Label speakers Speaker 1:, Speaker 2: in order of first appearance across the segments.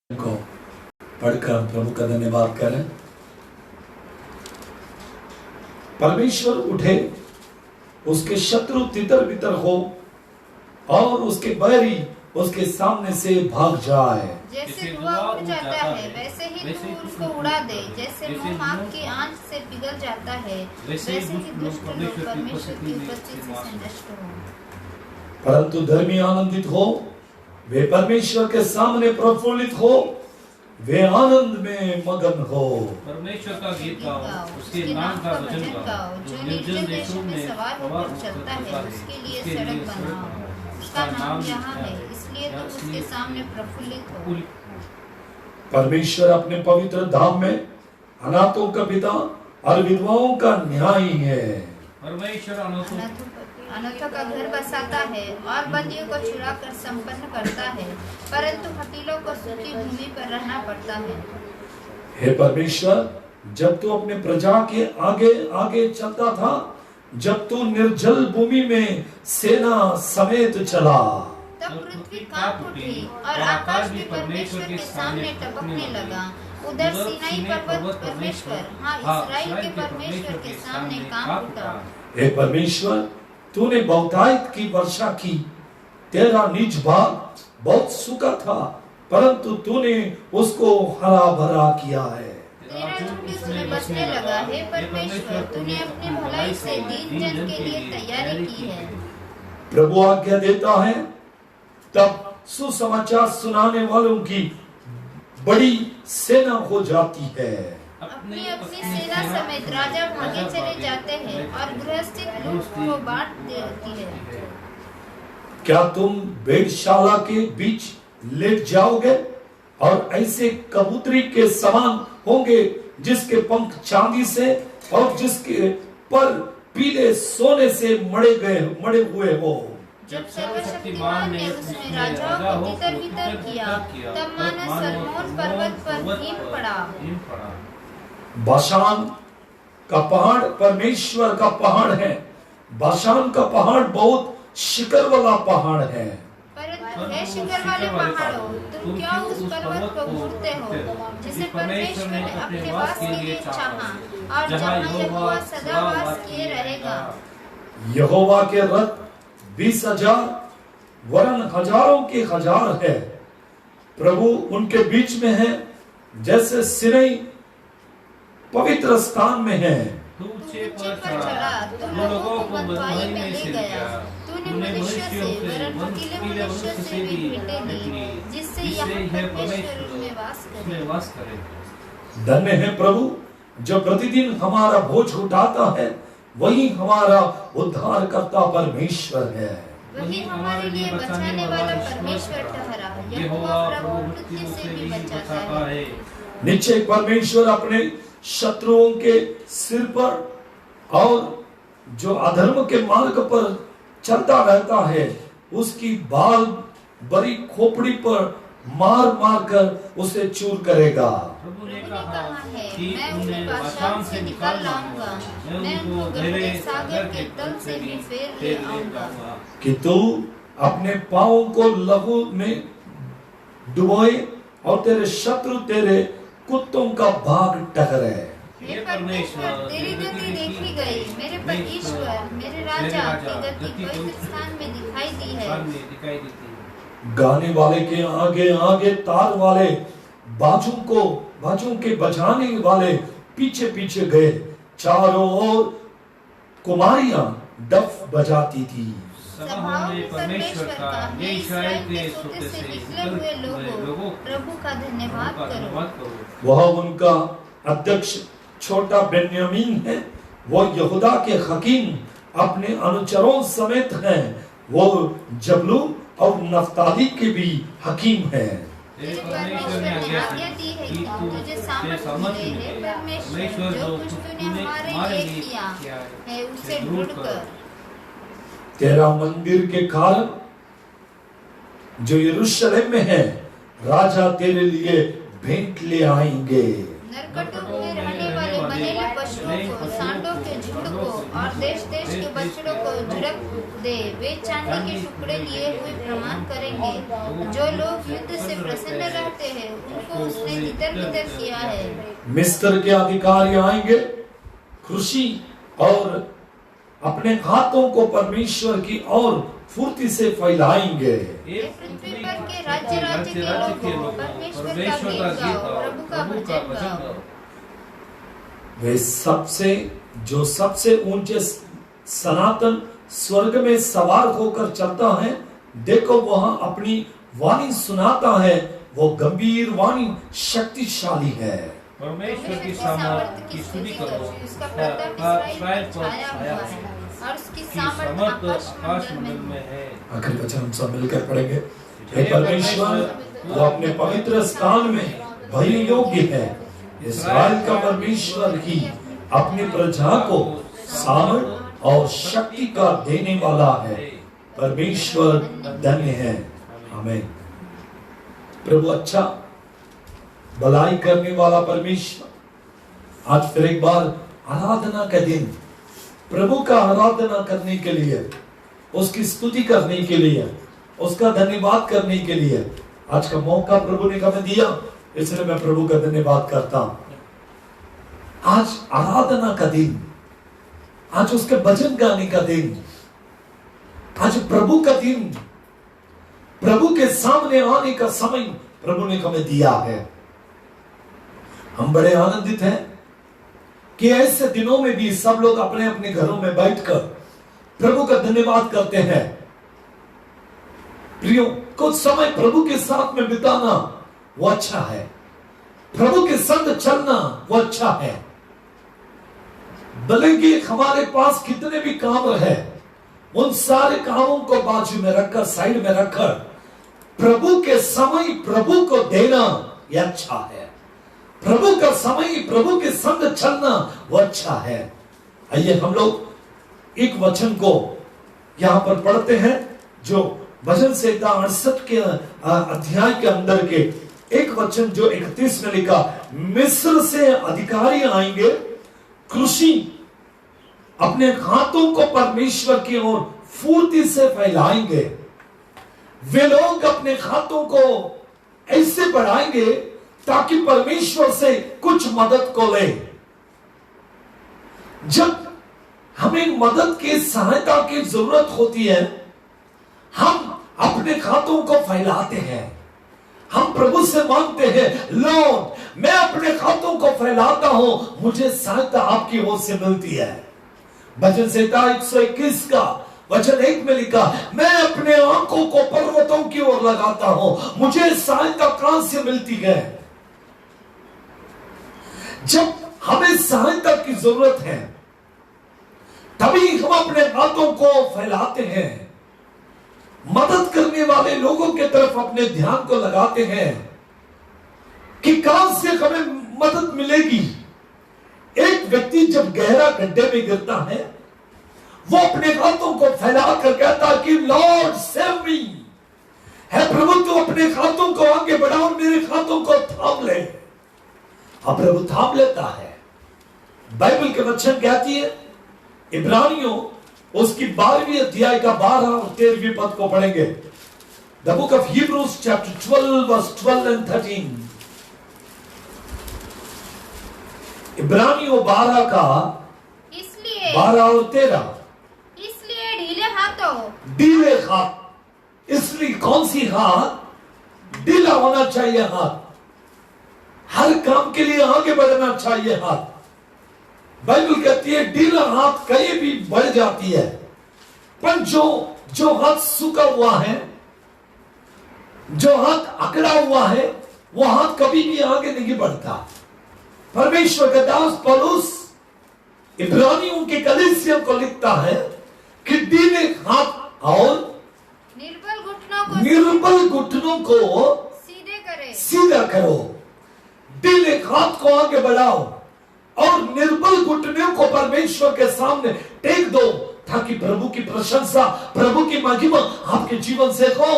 Speaker 1: को पढ़कर प्रभु का धन्यवाद करें। परमेश्वर उठे, उसके शत्रु तितर बितर हो और उसके बैरी उसके सामने से भाग जाए।
Speaker 2: जैसे धुआं उड़ जाता है वैसे ही तू उनको उड़ा दे। जैसे मोम आग की आंच से पिघल जाता है वैसे ही दुष्ट लोग परमेश्वर की उपस्थिति से नष्ट हो।
Speaker 1: परंतु धर्मी आनंदित हो, वे परमेश्वर के सामने प्रफुल्लित हो, वे आनंद में मगन हो।
Speaker 3: परमेश्वर का गीत गाओ, उसके नाम का भजन गाओ।
Speaker 2: जो निर्जल देशों में सवार होकर चलता है उसके लिए सड़क बनाओ। उसका नाम यहाँ है, इसलिए तुम उसके सामने प्रफुल्लित हो।
Speaker 1: परमेश्वर अपने पवित्र धाम में अनाथों का पिता और विधवाओं का न्यायी है।
Speaker 3: परमेश्वर
Speaker 2: अनाथों का घर बसाता है और बंदियों को छुड़ा कर संपन्न करता है, परंतु हठीलों को सूखी भूमि पर रहना पड़ता है।
Speaker 1: हे परमेश्वर, जब तू अपने प्रजा के आगे आगे चलता था, जब तू निर्जल भूमि में सेना समेत चला,
Speaker 2: तब पृथ्वी कांप उठी और आकाश भी परमेश्वर के सामने टपकने लगा। उधर सीनाई पर्वत परमेश्वर, इस्राएल के परमेश्वर के सामने कांप उठा।
Speaker 1: हे परमेश्वर, तूने बहुतायत की वर्षा की। तेरा निज भाग बहुत सूखा था, परंतु तूने उसको हरा भरा किया है।
Speaker 2: तेरा झुंड उसमें बसने लगा। हे परमेश्वर, तूने अपनी भलाई से दीन जन के लिए तैयारी की है।
Speaker 1: प्रभु आज्ञा देता है तब सुसमाचार सुनाने वालों की बड़ी सेना हो जाती है।
Speaker 2: अपनी अपनी सेना समेत राजा भागे चले जाते हैं और गृहस्थित लूट को बांट देती है।
Speaker 1: क्या तुम वेधशाला के बीच लेट जाओगे और ऐसे कबूतरी के समान होंगे जिसके पंख चांदी से और जिसके पर पीले सोने से मड़े हुए हो।
Speaker 2: जब सर्वशक्तिमान ने उसमें राजाओं को तितर बितर किया, तब मानो सल्मोन पर्वत पर हिम पड़ा।
Speaker 1: बाशान का पहाड़ परमेश्वर का पहाड़ है। बाशान का पहाड़ बहुत शिखर वाला पहाड़ है।
Speaker 2: परंतु हे शिखर वाले पहाड़ों, तुम क्यों उस पर्वत को घूरते हो जिसे परमेश्वर ने अपने वास के लिए चाहा और जहाँ यहोवा सदा वास किए रहेगा।
Speaker 1: यहोवा के रथ 20,000 वरन हजारों के हजार है। प्रभु उनके बीच में है, जैसे सिनै पवित्र स्थान में है।
Speaker 3: तू ऊंचे पर चढ़ा, तू लोगों को बंधुआई में ले गया।
Speaker 2: तूने मनुष्य से वरन नुकीले मनुष्य से भी भेंटें दी, जिससे यह परमेश्वर में वास करे।
Speaker 1: धन्य है प्रभु जो प्रतिदिन हमारा बोझ उठाता है। वही हमारा उद्धार करता परमेश्वर है।
Speaker 2: वही हमारे लिए बचाने वाला परमेश्वर ठहरा। यहोवा प्रभु मृत्यु से भी बचाता है।
Speaker 1: निश्चय परमेश्वर अपने शत्रुओं के सिर पर और जो अधर्म के मार्ग पर चलता रहता है, उसकी बाल बड़ी खोपड़ी पर मार मार कर उसे चूर करेगा।
Speaker 2: प्रभु ने कहा है, मैं उन्हें बाशान से निकाल लाऊंगा, मैं उनको गहरे सागर के तल से भी फेर ले आऊंगा।
Speaker 1: कि तू अपने पांवों को लहू में डुबोए और तेरे शत्रु तेरे कुत्तों का भाग टकरे।
Speaker 2: हे परमेश्वर, तेरी गति देखी गई। मेरे परमेश्वर, मेरे राजा की गति पवित्र स्थान में दिखाई दी है।
Speaker 1: गाने वाले के आगे आगे तार वाले, बाजू के बजाने वाले पीछे पीछे गए। चारों ओर कुमारियां डफ बजाती थी।
Speaker 2: सभाओं में परमेश्वर का, हे इस्राएल के सोते से निकले हुए लोगों, प्रभु का धन्यवाद करो।
Speaker 1: वह उनका अध्यक्ष छोटा बेन्यामीन है। वो यहूदा के हकीम अपने अनुचरों समेत हैं। वो जबलून और नफ्ताली के भी हकीम हैं।
Speaker 2: परमेश्वर ने आज्ञा दी है कि तुझे सामर्थ मिले। हे परमेश्वर, जो कुछ तूने हमारे लिए किया है उसे ढूंढकर।
Speaker 1: तेरा मंदिर के कारण जो यरूशलेम में है, राजा तेरे लिए भेंट ले आएंगे।
Speaker 2: नरकटों में रहने वाले बनेले पशुओं को, सांडों के झुंड को और देश देश के बछड़ों को झुड़प दे। वे चांदी के टुकड़े लिए हुए प्रमाण करेंगे। जो लोग युद्ध से प्रसन्न रहते हैं उसने तितर बितर किया है।
Speaker 1: मिस्र के अधिकारी आएंगे, खुशी और अपने हाथों को परमेश्वर की ओर फुर्ती से फैलाएंगे।
Speaker 2: ये पृथ्वी पर के राज्य के लोगों परमेश्वर का गीत गाओ, प्रभु का भजन गाओ।
Speaker 1: वे सबसे ऊंचे सनातन स्वर्ग में सवार होकर चलता है। देखो वहां अपनी वाणी सुनाता है, वो गंभीर वाणी शक्तिशाली है।
Speaker 3: परमेश्वर की सामर्थ की स्तुति करो,
Speaker 2: उसका प्रताप इस्राएल पर छाया हुआ है और उसकी सामर्थ आकाश मंडल में है।
Speaker 1: आखिरी वचन हम सब मिलकर पढ़ेंगे। हे परमेश्वर, वो अपने पवित्र स्थान में भय योग्य है। इस्राएल का परमेश्वर ही अपनी प्रजा को सामर्थ और शक्ति का देने वाला है। परमेश्वर धन्य है। आमीन। प्रभु अच्छा, भलाई करने वाला परमेश्वर, आज फिर एक बार आराधना का दिन, प्रभु का आराधना करने के लिए, उसकी स्तुति करने के लिए, उसका धन्यवाद करने के लिए आज का मौका प्रभु ने हमें दिया, इसलिए मैं प्रभु का धन्यवाद करता हूं। आज आराधना का दिन, आज उसके भजन गाने का दिन, आज प्रभु का दिन, प्रभु के सामने आने का समय प्रभु ने हमें दिया है। हम बड़े आनंदित हैं कि ऐसे दिनों में भी सब लोग अपने अपने घरों में बैठकर प्रभु का धन्यवाद करते हैं। प्रियो, कुछ समय प्रभु के साथ में बिताना वो अच्छा है, प्रभु के संग चलना वो अच्छा है। भले कि हमारे पास कितने भी काम रहे, उन सारे कामों को बाजू में रखकर, साइड में रखकर प्रभु के समय प्रभु को देना यह अच्छा है। प्रभु का समय प्रभु के संग चलना वो अच्छा है। आइए हम लोग एक वचन को यहां पर पढ़ते हैं, जो भजन संहिता 68 के अध्याय के अंदर के एक वचन जो 31 में लिखा, मिस्र से अधिकारी आएंगे, कृषि अपने हाथों को परमेश्वर की ओर फुर्ती से फैलाएंगे। वे लोग अपने हाथों को ऐसे बढ़ाएंगे ताकि परमेश्वर से कुछ मदद को ले। जब हमें मदद की सहायता की जरूरत होती है, हम अपने हाथों को फैलाते हैं, हम प्रभु से मांगते हैं, लॉर्ड मैं अपने हाथों को फैलाता हूं, मुझे सहायता आपकी ओर से मिलती है। भजन संहिता 121 का वचन 1 में लिखा, मैं अपने आंखों को पर्वतों की ओर लगाता हूं, मुझे सहायता कहां से मिलती है। जब हमें सहायता की जरूरत है तभी हम अपने हाथों को फैलाते हैं, मदद करने वाले लोगों के तरफ अपने ध्यान को लगाते हैं कि कहां से हमें मदद मिलेगी। एक व्यक्ति जब गहरा गड्ढे में गिरता है, वो अपने हाथों को फैलाकर कहता है कि लॉर्ड सेव मी, है प्रभु तू अपने हाथों को आगे बढ़ाओ, मेरे हाथों को थाम ले। अब प्रभु थाम लेता है। बाइबल के वचन कहती है, इब्रानियों उसकी 12वीं अध्याय का 12 और 13वीं पद को पढ़ेंगे। The book of Hebrews chapter 12 verse 12 and 13। इब्रानियों 12 का
Speaker 2: इसलिए
Speaker 1: 12 और 13।
Speaker 2: इसलिए
Speaker 1: ढीले हाथ, इसलिए कौन सी हाथ? ढीला होना चाहिए हाथ, हर काम के लिए आगे बढ़ना चाहिए हाथ। बाइबल कहती है ढीला हाथ कहीं भी बढ़ जाती है, पर जो हाथ सूखा हुआ है, जो हाथ अकड़ा हुआ है, वो हाथ कभी भी आगे नहीं बढ़ता। परमेश्वर का दास पौलुस इब्रानियों के कलीसिया को लिखता है कि ढीले हाथ और निर्बल घुटनों को सीधा करो। ढीले हाथ को आगे बढ़ाओ और निर्बल घुटनों को परमेश्वर के सामने टेक दो, ताकि प्रभु की प्रशंसा, प्रभु की महिमा आपके जीवन से हो।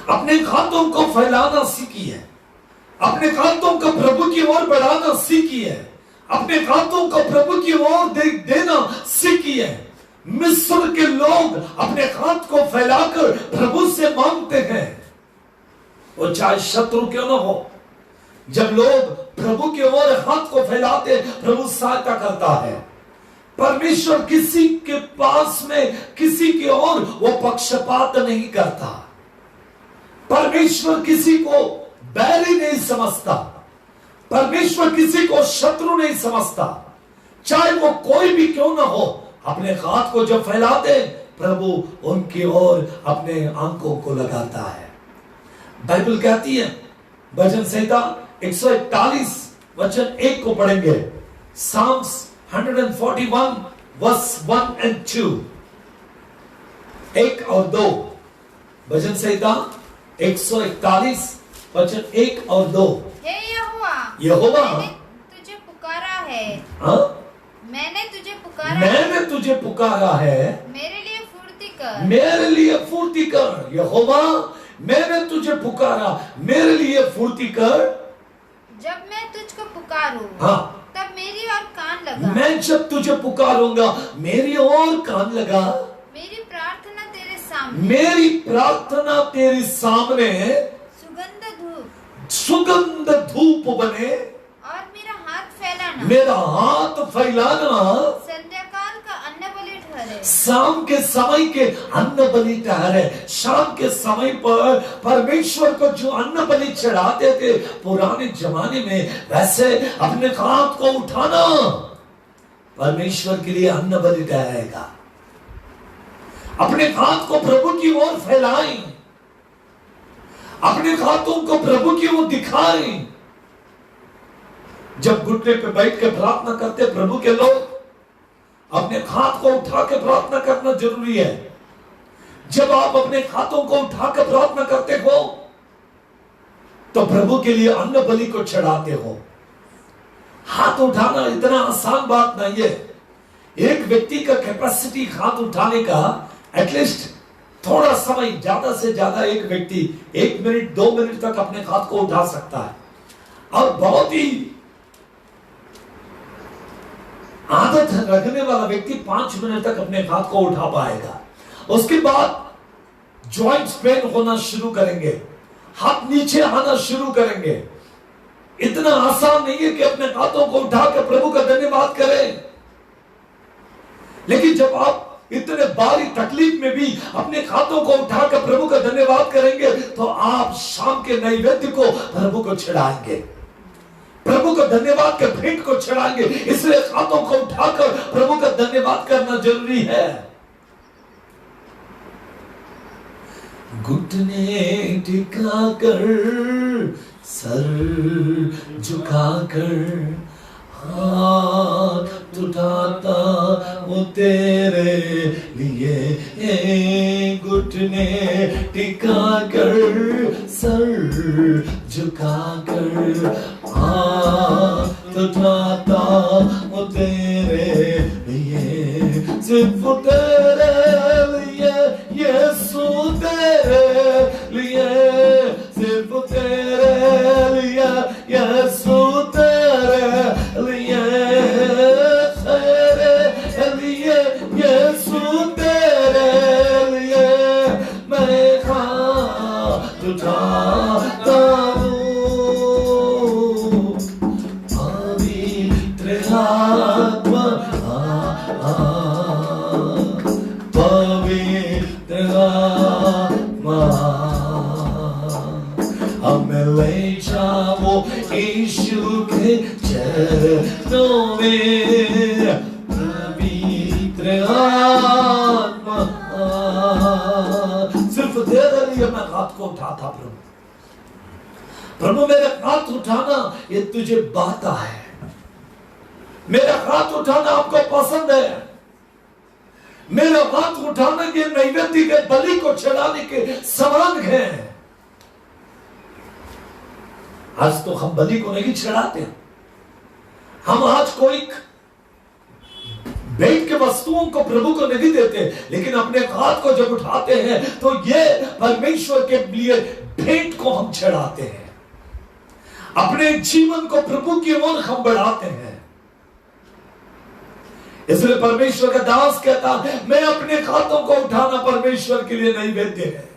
Speaker 1: अपने हाथों को फैलाना सीखिए, अपने हाथों को प्रभु की ओर बढ़ाना सीखिए, अपने हाथों को प्रभु की ओर देना सीखिए। मिस्र के लोग अपने हाथ को फैलाकर प्रभु से मांगते हैं, और चाहे शत्रु क्यों ना हो, जब लोग प्रभु की ओर हाथ को फैलाते, प्रभु सहायता करता है। परमेश्वर किसी के पास में किसी की ओर वो पक्षपात नहीं करता। परमेश्वर किसी को बैरी नहीं समझता, परमेश्वर किसी को शत्रु नहीं समझता, चाहे वो कोई भी क्यों ना हो। अपने हाथ को जब फैलाते, प्रभु उनकी ओर अपने आंखों को लगाता है। बाइबल कहती है, भजन संहिता 141 वचन 1 को पढ़ेंगे। Psalms 141 verse 1 and 2, 1 और 2। भजन संहिता 141 वचन 1 और 2।
Speaker 2: हे यहोवा,
Speaker 1: यहोवा,
Speaker 2: मैंने तुझे पुकारा है।
Speaker 1: हाँ?
Speaker 2: मैंने तुझे पुकारा
Speaker 1: मैंने तुझे पुकारा है,
Speaker 2: मेरे लिए फुर्ती कर।
Speaker 1: मेरे लिए फुर्ती कर। यहोवा, मैंने तुझे पुकारा, मेरे लिए फुर्ती कर।
Speaker 2: जब मैं तुझको पुकारूं,
Speaker 1: हाँ,
Speaker 2: तब मेरी ओर कान लगा।
Speaker 1: मैं जब तुझे पुकारूंगा, मेरी ओर कान लगा।
Speaker 2: मेरी प्रार्थना तेरे सामने,
Speaker 1: मेरी प्रार्थना तेरे सामने सुगंध धूप बने।
Speaker 2: और मेरा हाथ फैलाना,
Speaker 1: मेरा हाथ फैलाना
Speaker 2: संध्याकाल का अन्न बलि ठहरे।
Speaker 1: शाम के समय के अन्न बलि ठहरे। शाम के समय पर परमेश्वर को जो अन्न बलि चढ़ाते थे पुराने जमाने में, वैसे अपने हाथ को उठाना परमेश्वर के लिए अन्न बलि ठहरेगा। अपने हाथ को प्रभु की ओर फैलाएं, अपने हाथों को प्रभु की ओर दिखाएं। जब घुटने पे बैठ के प्रार्थना करते प्रभु के लोग, अपने हाथ को उठा के प्रार्थना करना जरूरी है। जब आप अपने हाथों को उठा के प्रार्थना करते हो तो प्रभु के लिए अन्न बलि को चढ़ाते हो। हाथ उठाना इतना आसान बात नहीं है। एक व्यक्ति का कैपेसिटी हाथ उठाने का एटलीस्ट थोड़ा समय, ज्यादा से ज्यादा एक व्यक्ति 1 मिनट 2 मिनट तक अपने हाथ को उठा सकता है, और बहुत ही आदत रखने वाला व्यक्ति 5 मिनट तक अपने हाथ को उठा पाएगा। उसके बाद जॉइंट्स पेन होना शुरू करेंगे, हाथ नीचे आना शुरू करेंगे। इतना आसान नहीं है कि अपने हाथों को उठा के प्रभु का धन्यवाद करें। लेकिन जब आप इतने बारी तकलीफ में भी अपने हाथों को उठाकर प्रभु का धन्यवाद करेंगे तो आप शाम के नैवेद्य को प्रभु को चढ़ाएंगे, प्रभु का धन्यवाद के भेंट को चढ़ाएंगे। इसलिए हाथों को उठाकर प्रभु का धन्यवाद करना जरूरी है। घुटने टिकाकर, सर झुकाकर, हाथ उठाता वो तेरे लिए। घुटने टिकाकर, सर झुकाकर, हाथ उठाता वो तेरे लिए। सिर्फ तेरे लिए यीशु, तेरे लिए, सिर्फ तेरे लिए यीशु, तेरे लिए, तेरे लिए यीशु, तेरे लिए मैं हाथ उठाता हूँ। पवित्र आत्मा, पवित्र आत्मा, हमें ले जाओ यीशु के चरणों में। पवित्र आत्मा, सिर्फ तेरे लिए मैं हाथ को उठाता प्रभु। प्रभु मेरे हाथ उठाना ये तुझे बाता है, मेरा हाथ उठाना आपको पसंद है। मेरा हाथ उठाने के नैवेद्य के बलि को चढ़ाने के समान है। आज तो हम बलि को नहीं चढ़ाते, हम आज कोई भेंट के वस्तुओं को प्रभु को नहीं देते, लेकिन अपने हाथ को जब उठाते हैं तो ये परमेश्वर के लिए भेंट को हम चढ़ाते हैं। अपने जीवन को प्रभु की ओर हम बढ़ाते हैं। इसलिए परमेश्वर का दास कहता है, मैं अपने हाथों को उठाना परमेश्वर के लिए नैवेद्य है।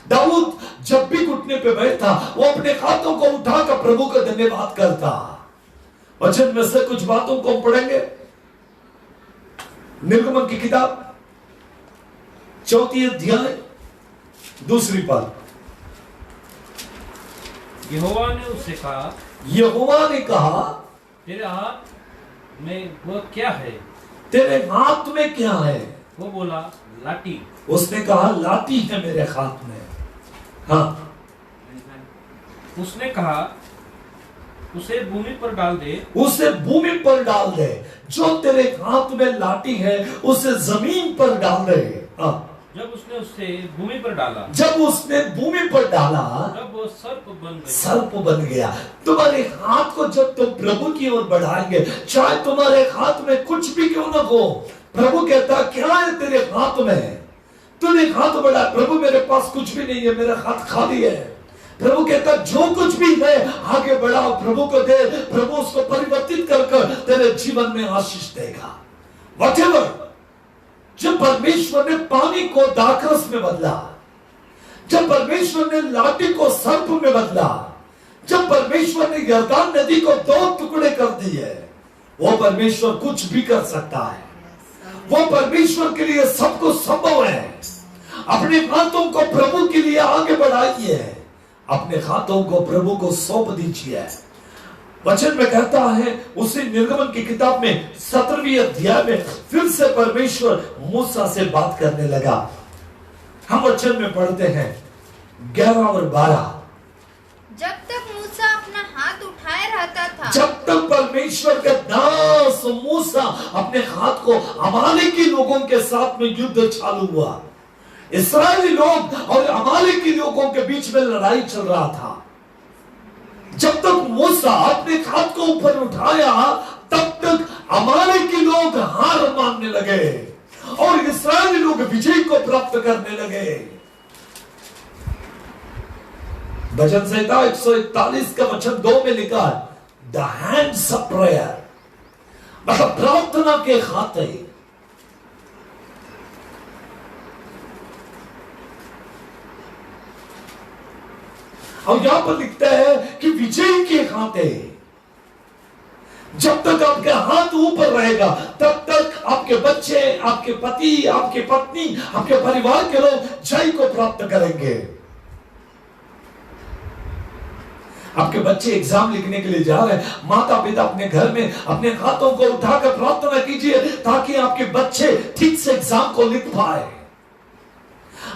Speaker 1: दाऊद जब भी घुटने पे बैठता वो अपने हाथों को उठाकर प्रभु का धन्यवाद करता। वचन में से कुछ बातों को हम पढ़ेंगे। निर्गमन की किताब 4 अध्याय 2 पद।
Speaker 3: यहोवा ने उससे कहा,
Speaker 1: यहोवा ने कहा,
Speaker 3: तेरे हाथ में वह क्या है?
Speaker 1: तेरे हाथ में क्या है?
Speaker 3: वो बोला, लाठी।
Speaker 1: उसने कहा, लाठी है मेरे हाथ में। हाँ।
Speaker 3: उसने कहा, उसे भूमि पर डाल दे।
Speaker 1: उसे भूमि पर डाल दे। जो तेरे हाथ में लाठी है उसे जमीन पर डाल दे। हाँ।
Speaker 3: जब उसने उसे भूमि पर डाला,
Speaker 1: जब उसने भूमि पर डाला,
Speaker 3: तब वो सर्प बन गया।
Speaker 1: सर्प बन गया। तुम्हारे हाथ को जब तुम प्रभु की ओर बढ़ाएंगे, चाहे तुम्हारे हाथ में कुछ भी क्यों ना हो, प्रभु कहता क्या है तेरे हाथ में? तूने हाथ बढ़ा, प्रभु मेरे पास कुछ भी नहीं है, मेरा हाथ खाली है। प्रभु कहता जो कुछ भी है आगे बढ़ाओ, प्रभु को दे, प्रभु उसको परिवर्तित कर तेरे जीवन में आशीष देगा। Whatever। जब परमेश्वर ने पानी को दाखरस में बदला, जब परमेश्वर ने लाठी को सर्प में बदला, जब परमेश्वर ने यरदान नदी को 2 टुकड़े कर दिए, वो परमेश्वर कुछ भी कर सकता है। वो परमेश्वर के लिए सब कुछ संभव है। अपने हाथों को प्रभु के लिए आगे बढ़ाइए, अपने हाथों को प्रभु को सौंप दीजिए। वचन में कहता है, उसी निर्गमन की किताब में 17वीं अध्याय में फिर से परमेश्वर मूसा से बात करने लगा। हम वचन में पढ़ते हैं 11 और 12।
Speaker 2: जब तक मूसा अपना हाथ उठाए रहता था,
Speaker 1: जब तक परमेश्वर का दास मूसा अपने हाथ को अमालेकी लोगों के साथ में युद्ध चालू हुआ। इस्राएली लोग और अमालेकी लोगों के बीच में लड़ाई चल रहा था। जब तक मूसा अपने हाथ को ऊपर उठाया, तब तक अमालेकी लोग हार मानने लगे और इस्राएली लोग विजय को प्राप्त करने लगे। भजन संहिता 141 का वचन 2 में लिखा है, द हैंड्स ऑफ प्रेयर, मतलब प्रार्थना के हाथ। और यहां पर लिखता है कि विजय के हाथ है। जब तक आपका हाथ ऊपर रहेगा, तब तक आपके बच्चे, आपके पति, आपके पत्नी, आपके परिवार के लोग जय को प्राप्त करेंगे। आपके बच्चे एग्जाम लिखने के लिए जा रहे हैं, माता पिता अपने घर में अपने हाथों को उठाकर प्रार्थना कीजिए ताकि आपके बच्चे ठीक से एग्जाम को लिख पाए।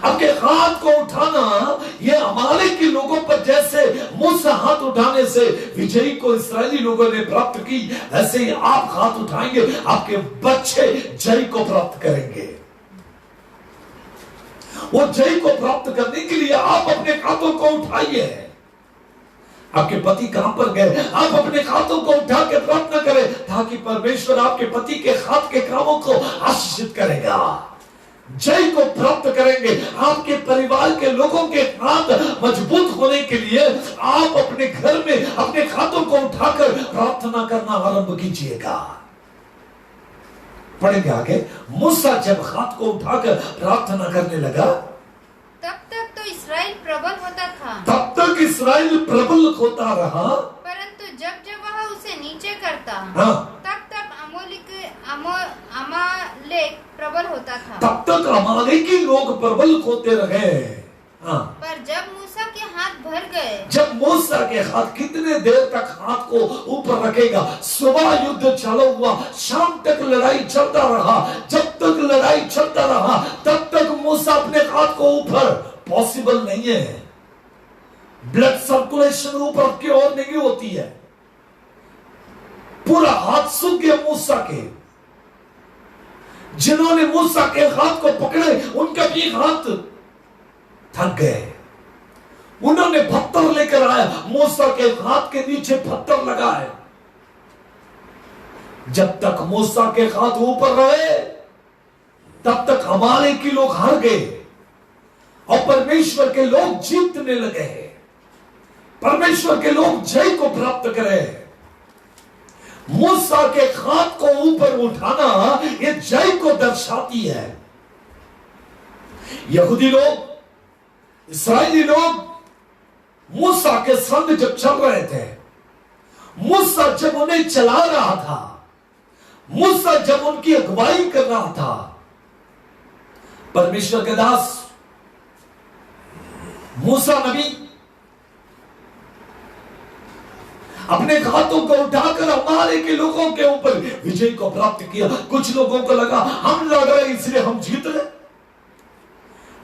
Speaker 1: आपके हाथ को उठाना, ये अमालेक के लोगों पर जैसे मूसा हाथ उठाने से विजयी को इस्राएली लोगों ने प्राप्त की, ऐसे ही आप हाथ उठाएंगे, आपके बच्चे जय को प्राप्त करेंगे। वो जय को प्राप्त करने के लिए आप अपने हाथों को उठाइए। आपके पति कहां पर गए, आप अपने हाथों को उठा के प्रार्थना करें ताकि परमेश्वर आपके पति के हाथ के कामों को आशीषित करेगा, जय को प्राप्त करेंगे। आपके परिवार के लोगों के हाथ मजबूत होने के लिए आप अपने घर में अपने हाथों को उठाकर प्रार्थना करना आरंभ कीजिएगा। पढ़ेंगे आगे। मूसा जब हाथ को उठाकर प्रार्थना करने लगा,
Speaker 2: तब तक तो इस्राएल प्रबल होता था,
Speaker 1: तब तक इस्राएल प्रबल होता रहा,
Speaker 2: परंतु जब जब वह उसे नीचे करता, तब तक अमालेक प्रबल होता था।
Speaker 1: तब तक अमालेकी लोग प्रबल होते रहे।
Speaker 2: पर जब मूसा के हाथ भर गए,
Speaker 1: जब मूसा के हाथ, कितने देर तक हाथ को ऊपर रखेगा? सुबह युद्ध चालू हुआ, शाम तक लड़ाई चलता रहा। जब तक लड़ाई चलता रहा तब तक मूसा अपने हाथ को ऊपर, पॉसिबल नहीं है। ब्लड सर्कुलेशन ऊपर की ओर नहीं होती है। पूरा हाथ सूख गया मूसा के। जिन्होंने मूसा के हाथ को पकड़े उनका भी हाथ थक गए। उन्होंने पत्थर लेकर आया, मूसा के हाथ के नीचे पत्थर लगाए। जब तक मूसा के हाथ ऊपर रहे तब तक अमालेकी लोग हार गए और परमेश्वर के लोग जीतने लगे। परमेश्वर के लोग जय को प्राप्त करें। मूसा के हाथ को ऊपर उठाना ये जय को दर्शाती है। यहूदी लोग इस्राएली लोग मूसा के संग जब चल रहे थे, मूसा जब उन्हें चला रहा था, मूसा जब उनकी अगुवाई कर रहा था, परमेश्वर के दास मूसा नबी अपने हाथों को उठाकर हमारे के लोगों के ऊपर विजय को प्राप्त किया। कुछ लोगों को लगा हम लड़ रहे इसलिए हम जीत रहे।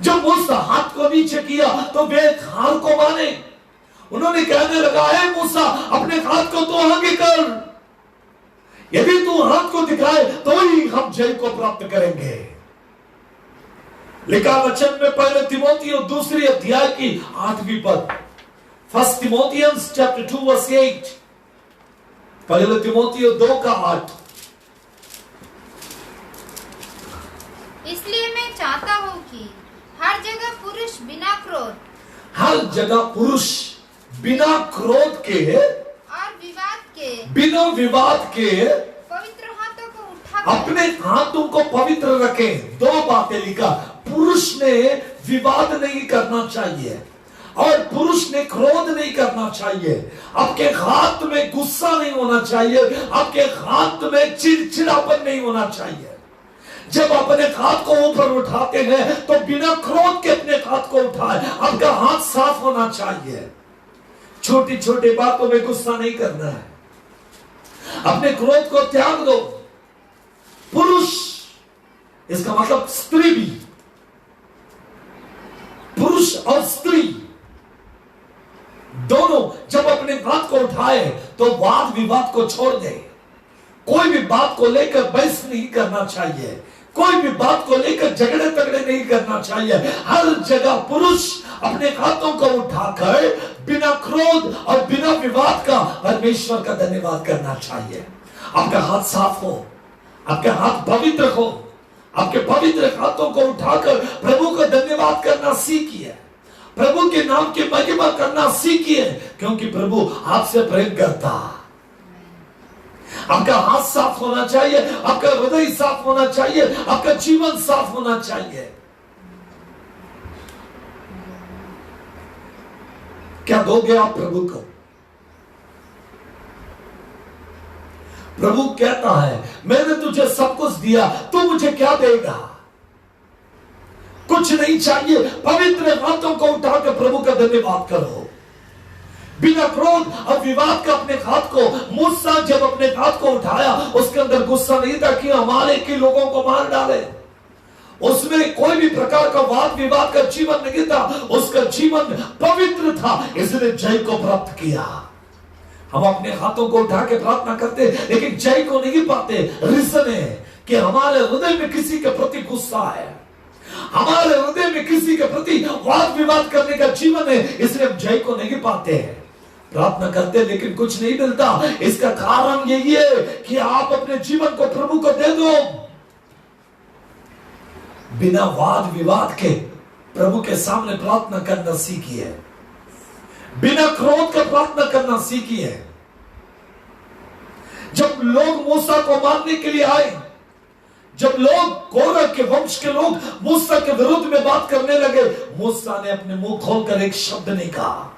Speaker 1: जब मूसा हाथ को नीचे किया तो वे हार को माने। उन्होंने कहने लगा, है मूसा अपने हाथ को तो आगे कर, यदि तू हाथ को दिखाए तो ही हम जय को प्राप्त करेंगे। लिखा वचन में पहले तिमोथियों 2 अध्याय की 8वीं पद, 1 Timothians chapter 2 verse 8, पहले तिमोथियों 2 का 8।
Speaker 2: इसलिए मैं चाहता हूँ कि हर जगह पुरुष बिना क्रोध,
Speaker 1: हर जगह पुरुष बिना क्रोध के
Speaker 2: और
Speaker 1: बिना विवाद के
Speaker 2: पवित्र हाथों को उठा
Speaker 1: अपने हाथों को पवित्र रखें। 2 बातें लिखा, पुरुष ने विवाद नहीं करना चाहिए और पुरुष ने क्रोध नहीं करना चाहिए। आपके हाथ में गुस्सा नहीं होना चाहिए, आपके हाथ में चिड़चिड़ापन नहीं होना चाहिए। जब अपने हाथ को ऊपर उठाते हैं तो बिना क्रोध के अपने हाथ को उठाए। आपका हाथ साफ होना चाहिए। छोटी छोटी बातों में गुस्सा नहीं करना है, अपने क्रोध को त्याग दो। पुरुष, इसका मतलब स्त्री भी, पुरुष और स्त्री दोनों जब अपने हाथ को उठाए तो वाद विवाद को छोड़ दे। कोई भी बात को लेकर बहस नहीं करना चाहिए, कोई भी बात को लेकर झगड़े तगड़े नहीं करना चाहिए। हर जगह पुरुष अपने हाथों को उठाकर बिना क्रोध और बिना विवाद का परमेश्वर का धन्यवाद करना चाहिए। आपका हाथ साफ हो, आपके हाथ पवित्र हो, आपके पवित्र हाथों को उठाकर प्रभु का धन्यवाद करना सीखिए, प्रभु के नाम की महिमा करना सीखिए, क्योंकि प्रभु आपसे प्रेम करता। आपका हाथ साफ होना चाहिए, आपका हृदय साफ होना चाहिए, आपका जीवन साफ होना चाहिए। क्या दोगे आप प्रभु को? प्रभु कहता है, मैंने तुझे सब कुछ दिया, तू मुझे क्या देगा? कुछ नहीं चाहिए। पवित्र हाथों को उठाकर प्रभु का धन्यवाद करो, बिना क्रोध और विवाद का अपने हाथ को। मूसा जब अपने हाथ को उठाया, उसके अंदर गुस्सा नहीं था कि हमारे के लोगों को मार डाले। उसमें कोई भी प्रकार का वाद विवाद का जीवन नहीं था, उसका जीवन पवित्र था, इसने जय को प्राप्त किया। हम अपने हाथों को उठा के प्रार्थना करते लेकिन जय को नहीं पाते। रीजन है कि हमारे हृदय में किसी के प्रति गुस्सा है, हमारे हृदय में किसी के प्रति वाद विवाद करने का जीवन है, इसलिए हम जय को नहीं पाते हैं। प्रार्थना करते लेकिन कुछ नहीं मिलता। इसका कारण यही है कि आप अपने जीवन को प्रभु को दे दो। बिना वाद विवाद के प्रभु के सामने प्रार्थना करना सीखिए, बिना क्रोध का प्रार्थना करना सीखिए। जब लोग मूसा को मारने के लिए आए, जब लोग कोरह के वंश के लोग मूसा के विरुद्ध में बात करने लगे, मूसा ने अपने मुंह खोलकर एक शब्द नहीं कहा।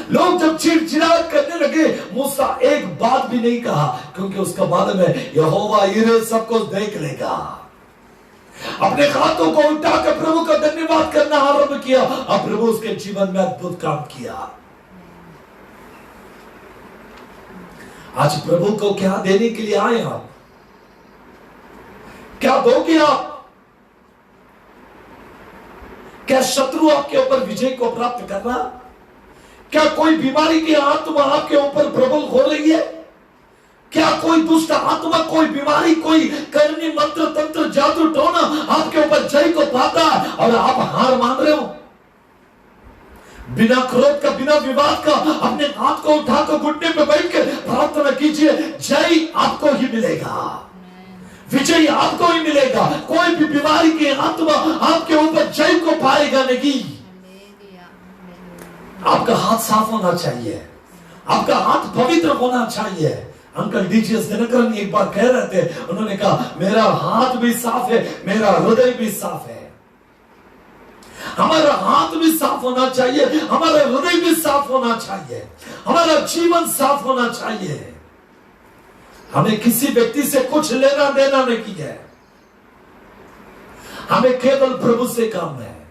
Speaker 1: लोग जब चिड़चिड़ा करने लगे, मूसा एक बात भी नहीं कहा, क्योंकि उसका बाद में यहोवा यिरे सब कुछ देख लेगा। अपने हाथों को उठाकर प्रभु का धन्यवाद करना आरंभ किया। अब प्रभु उसके जीवन में अद्भुत काम किया। आज प्रभु को क्या देने के लिए आए आप? क्या दोगे आप? क्या शत्रु आपके ऊपर विजय को प्राप्त कर रहा? क्या कोई बीमारी की आत्मा आपके ऊपर प्रबल हो रही है? क्या कोई दुष्ट आत्मा, कोई बीमारी, कोई करनी मंत्र तंत्र जादू टोना आपके ऊपर जय को पाता है और आप हार मान रहे हो? बिना क्रोध का, बिना विवाद का अपने हाथ को उठाकर घुटने पे बैठ के प्रार्थना कीजिए। जय आपको ही मिलेगा, विजय आपको ही मिलेगा। कोई भी बीमारी की आत्मा आपके ऊपर जय को पाएगा नहीं। आपका हाथ साफ होना चाहिए, आपका हाथ पवित्र होना चाहिए। अंकल डीजीएस दिनकरन एक बार कह रहे थे, उन्होंने कहा मेरा हाथ भी साफ है, मेरा हृदय भी साफ है। हमारा हाथ भी साफ होना चाहिए, हमारा हृदय भी साफ होना चाहिए, हमारा जीवन साफ होना चाहिए। हमें किसी व्यक्ति से कुछ लेना देना नहीं है, हमें केवल प्रभु से काम है।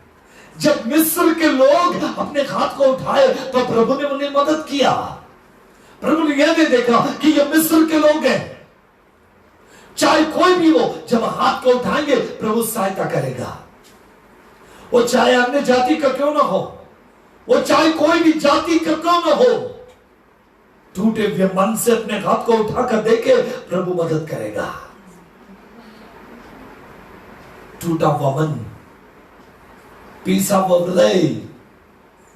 Speaker 1: जब मिस्र के लोग अपने हाथ को उठाए तो प्रभु ने उन्हें मदद किया। प्रभु ने यह नहीं देखा कि ये मिस्र के लोग हैं, चाहे कोई भी हो, जब हाथ को उठाएंगे प्रभु सहायता करेगा। वो चाहे अन्य जाति का क्यों ना हो, वो चाहे कोई भी जाति का क्यों ना हो, टूटे हुए मन से अपने हाथ को उठाकर देखे, प्रभु मदद करेगा। टूटा हुआ मन, पीसा हुआ हृदय,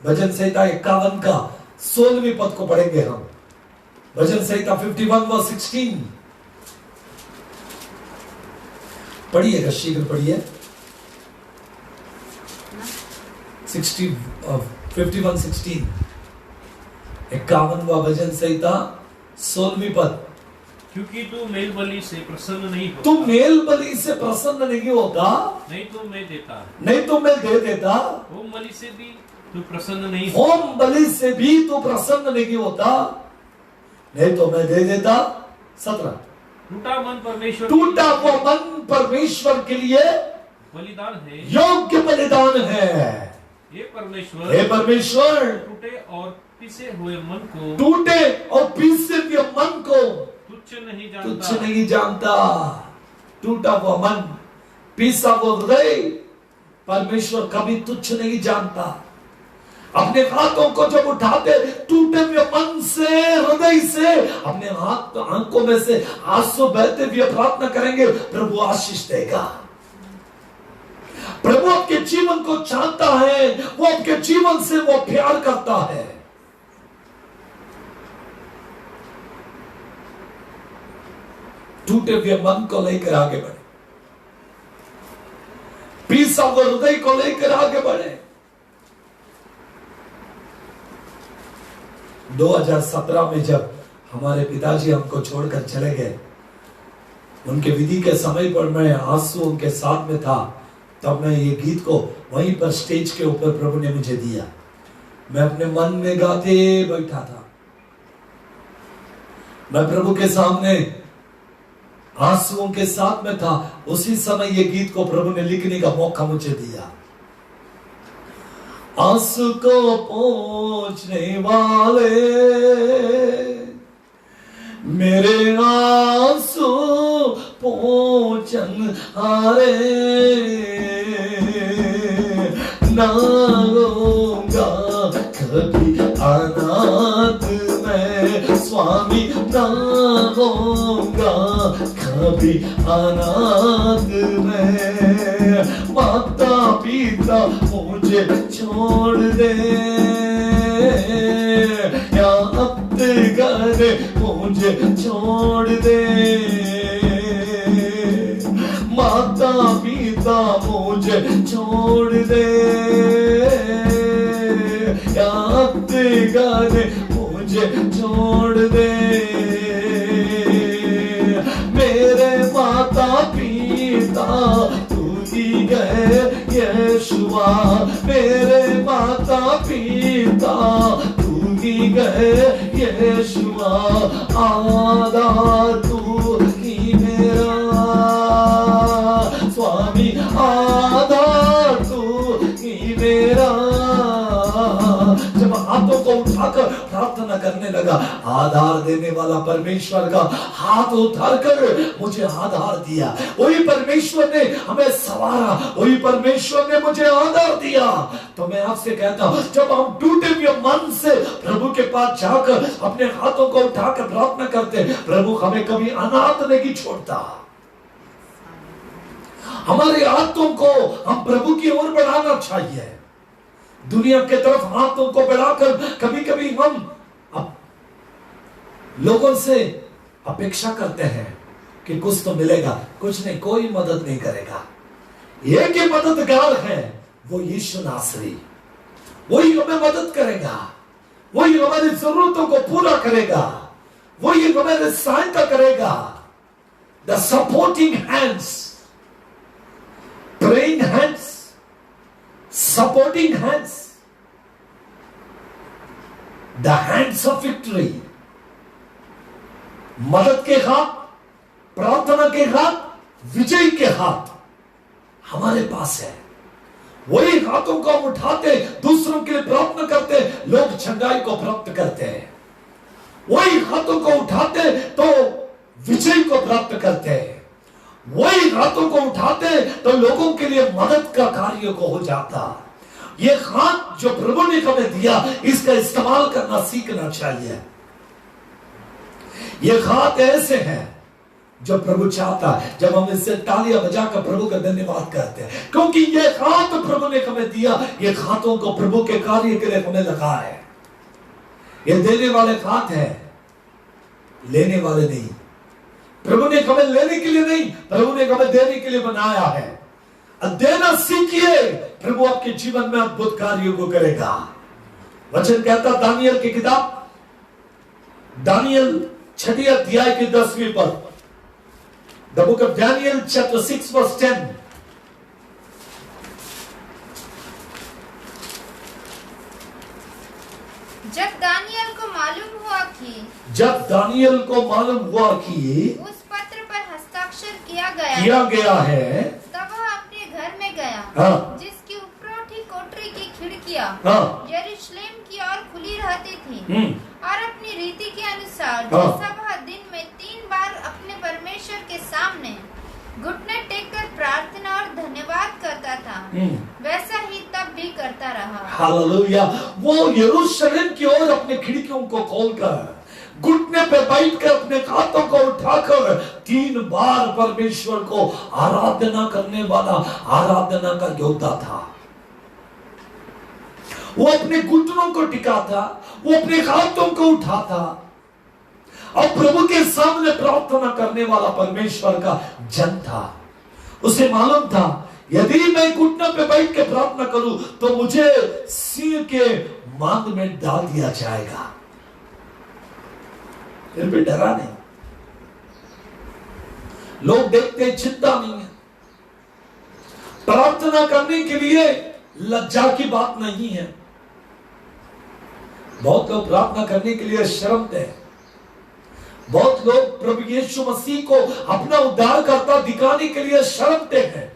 Speaker 1: भजन संहिता 51 का 16वीं पद को पढ़ेंगे हम। भजन संहिता 51:16 पढ़िएगा, शीघ्र पढ़िए। 51:16 51वां भजन संहिता 16वीं पद।
Speaker 3: क्योंकि तू मेल बलि से प्रसन्न नहीं होता,
Speaker 1: तू मेल बलि से प्रसन्न नहीं होता,
Speaker 3: नहीं तो मैं देता,
Speaker 1: नहीं तो मैं दे देता।
Speaker 3: होम बलि से भी तू प्रसन्न नहीं,
Speaker 1: होम बलि से भी तू प्रसन्न नहीं होता, नहीं तो मैं दे देता। 17
Speaker 3: टूटा मन परमेश्वर,
Speaker 1: टूटा हुआ मन परमेश्वर के लिए
Speaker 3: बलिदान है,
Speaker 1: योग्य बलिदान है।
Speaker 3: हे
Speaker 1: परमेश्वर,
Speaker 3: टूटे और पिसे हुए मन को,
Speaker 1: टूटे और पीसे हुए मन को
Speaker 3: तुच्छ
Speaker 1: नहीं जानता। टूटा हुआ मन, पीसा हुआ हृदय परमेश्वर कभी तुच्छ नहीं जानता। अपने हाथों को जब उठाते, टूटे हुए मन से, हृदय से, अपने हाथ आंखों में से आंसू बहते हुए प्रार्थना करेंगे, प्रभु आशीष देगा। प्रभु आपके जीवन को चाहता है, वो आपके जीवन से वो प्यार करता है। टूटे हुए मन को लेकर आगे बढ़े, पीसा हुए हृदय को लेकर आगे बढ़े। 2017 में जब हमारे पिताजी हमको छोड़कर चले गए, उनके विधि के समय पर मैं आंसू उनके साथ में था, तब मैं ये गीत को वहीं पर स्टेज के ऊपर प्रभु ने मुझे दिया। मैं अपने मन में गाते बैठा था, मैं प्रभु के सामने आंसुओं के साथ में था। उसी समय ये गीत को प्रभु ने लिखने का मौका मुझे दिया। आंसू को पोंछने वाले मेरे आंसू पोंछन हारे, ना रोऊंगा कभी अनाथ मैं स्वामी, ना रोऊंगा कभी अनाथ मैं। माता पिता मुझे छोड़ दे या अपने घर मुझे छोड़ दे, माता पिता मुझे छोड़ दे या अपने घर मुझे छोड़ दे। मेरे माता पिता तू ही गए यीशुआ, मेरे माता पिता तू ही गए यीशुआ, आधार तू ही मेरा स्वामी, आधार तू ही मेरा। जब हाथों को उठाकर प्रार्थना करने लगा, आधार देने वाला परमेश्वर का हाथ उठाकर मुझे आधार दिया। वही परमेश्वर ने हमें सवारा, वही परमेश्वर ने मुझे आधार दिया। तो मैं आपसे कहता हूं, जब हम टूटे हुए मन से प्रभु के पास जाकर अपने हाथों को उठाकर प्रार्थना करते, प्रभु हमें कभी अनाथ नहीं छोड़ता। हमारे हाथों को हम प्रभु की ओर बढ़ाना चाहिए। दुनिया के तरफ हाथों को बढ़ाकर कभी कभी हम लोगों से अपेक्षा करते हैं कि कुछ तो मिलेगा, कुछ नहीं, कोई मदद नहीं करेगा। एक ही मददगार है, वो यीशु नासरी। वही हमें मदद करेगा, वही हमारी जरूरतों को पूरा करेगा, वही हमारी सहायता करेगा। The supporting hands, praying hands, supporting hands, the hands of victory, मदद के हाथ, प्रार्थना के हाथ, विजय के हाथ हमारे पास है। वही हाथों को हम उठाते, दूसरों के लिए प्रार्थना करते, लोग चंगाई को प्राप्त करते हैं। वही हाथों को उठाते तो विजय को प्राप्त करते हैं। वही हाथों को उठाते तो लोगों के लिए मदद का कार्य को हो जाता। ये हाथ जो प्रभु ने हमें दिया, इसका इस्तेमाल करना सीखना चाहिए। ये हाथ ऐसे हैं जो प्रभु चाहता है, जब हम इससे तालियां बजाकर प्रभु का धन्यवाद करते हैं, क्योंकि ये हाथ प्रभु ने हमें दिया। ये हाथों को प्रभु के कार्य के लिए हमें लगा है। ये देने वाले हाथ है, लेने वाले नहीं। प्रभु ने हमें लेने के लिए नहीं, प्रभु ने हमें देने के लिए बनाया है। देना सीखिए, प्रभु आपके जीवन में अद्भुत कार्यों को करेगा। वचन कहता, दानियल की किताब, दानियल 6 अध्याय के 10वें पद, The book of Daniel chapter 6 verse 10.
Speaker 2: जब दानियल को मालूम हुआ कि उस पत्र पर हस्ताक्षर किया गया है, तब वह अपने घर में गया, जिसकी उपरोठी कोठरी की खिड़कियां यरूशलेम की ओर खुली रहती थी, और अपनी रीति के अनुसार जैसा वह दिन में 3 बार अपने परमेश्वर के सामने घुटने टेककर प्रार्थना और धन्यवाद करता था, वैसा ही तब भी करता रहा।
Speaker 1: हालेलुया। वो यरूशलेम की ओर अपने खिड़कियों को खोलकर, घुटने पे बैठकर, अपने हाथों को उठाकर 3 बार परमेश्वर को आराधना करने वाला आराधना का योद्धा था। वो अपने घुटनों को टिकाता, वो अपने हाथों को उठाता और प्रभु के सामने प्रार्थना करने वाला परमेश्वर का जन था। उसे मालूम था, यदि मैं घुटनों पे बैठ के प्रार्थना करूं तो मुझे सिंह के मांद में डाल दिया जाएगा। फिर भी डरा नहीं। लोग देखते, चिंता नहीं है। प्रार्थना करने के लिए लज्जा की बात नहीं है। बहुत लोग प्रार्थना करने के लिए शर्मते हैं। बहुत लोग प्रभु यीशु मसीह को अपना उद्धारकर्ता दिखाने के लिए शर्मते हैं।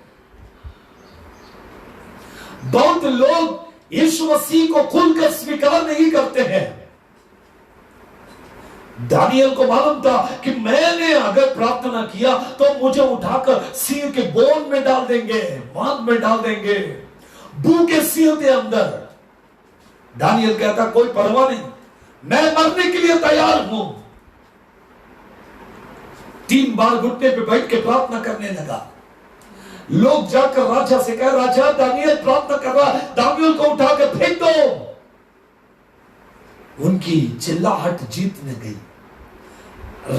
Speaker 1: बहुत लोग यीशु मसीह को खुलकर स्वीकार नहीं करते हैं। दानियल को मालूम था कि मैंने अगर प्रार्थना किया तो मुझे उठाकर सिंह के बोन में डाल देंगे, मांद में डाल देंगे, भूखे सिंह के अंदर। दानियल कहता, कोई परवाह नहीं, मैं मरने के लिए तैयार हूं। 3 बार घुटने पे बैठ के प्रार्थना करने लगा। लोग जाकर राजा से कह, राजा दानियल प्रार्थना कर रहा, दानियल को उठाकर फेंक दो। उनकी चिल्लाहट जीतने गई।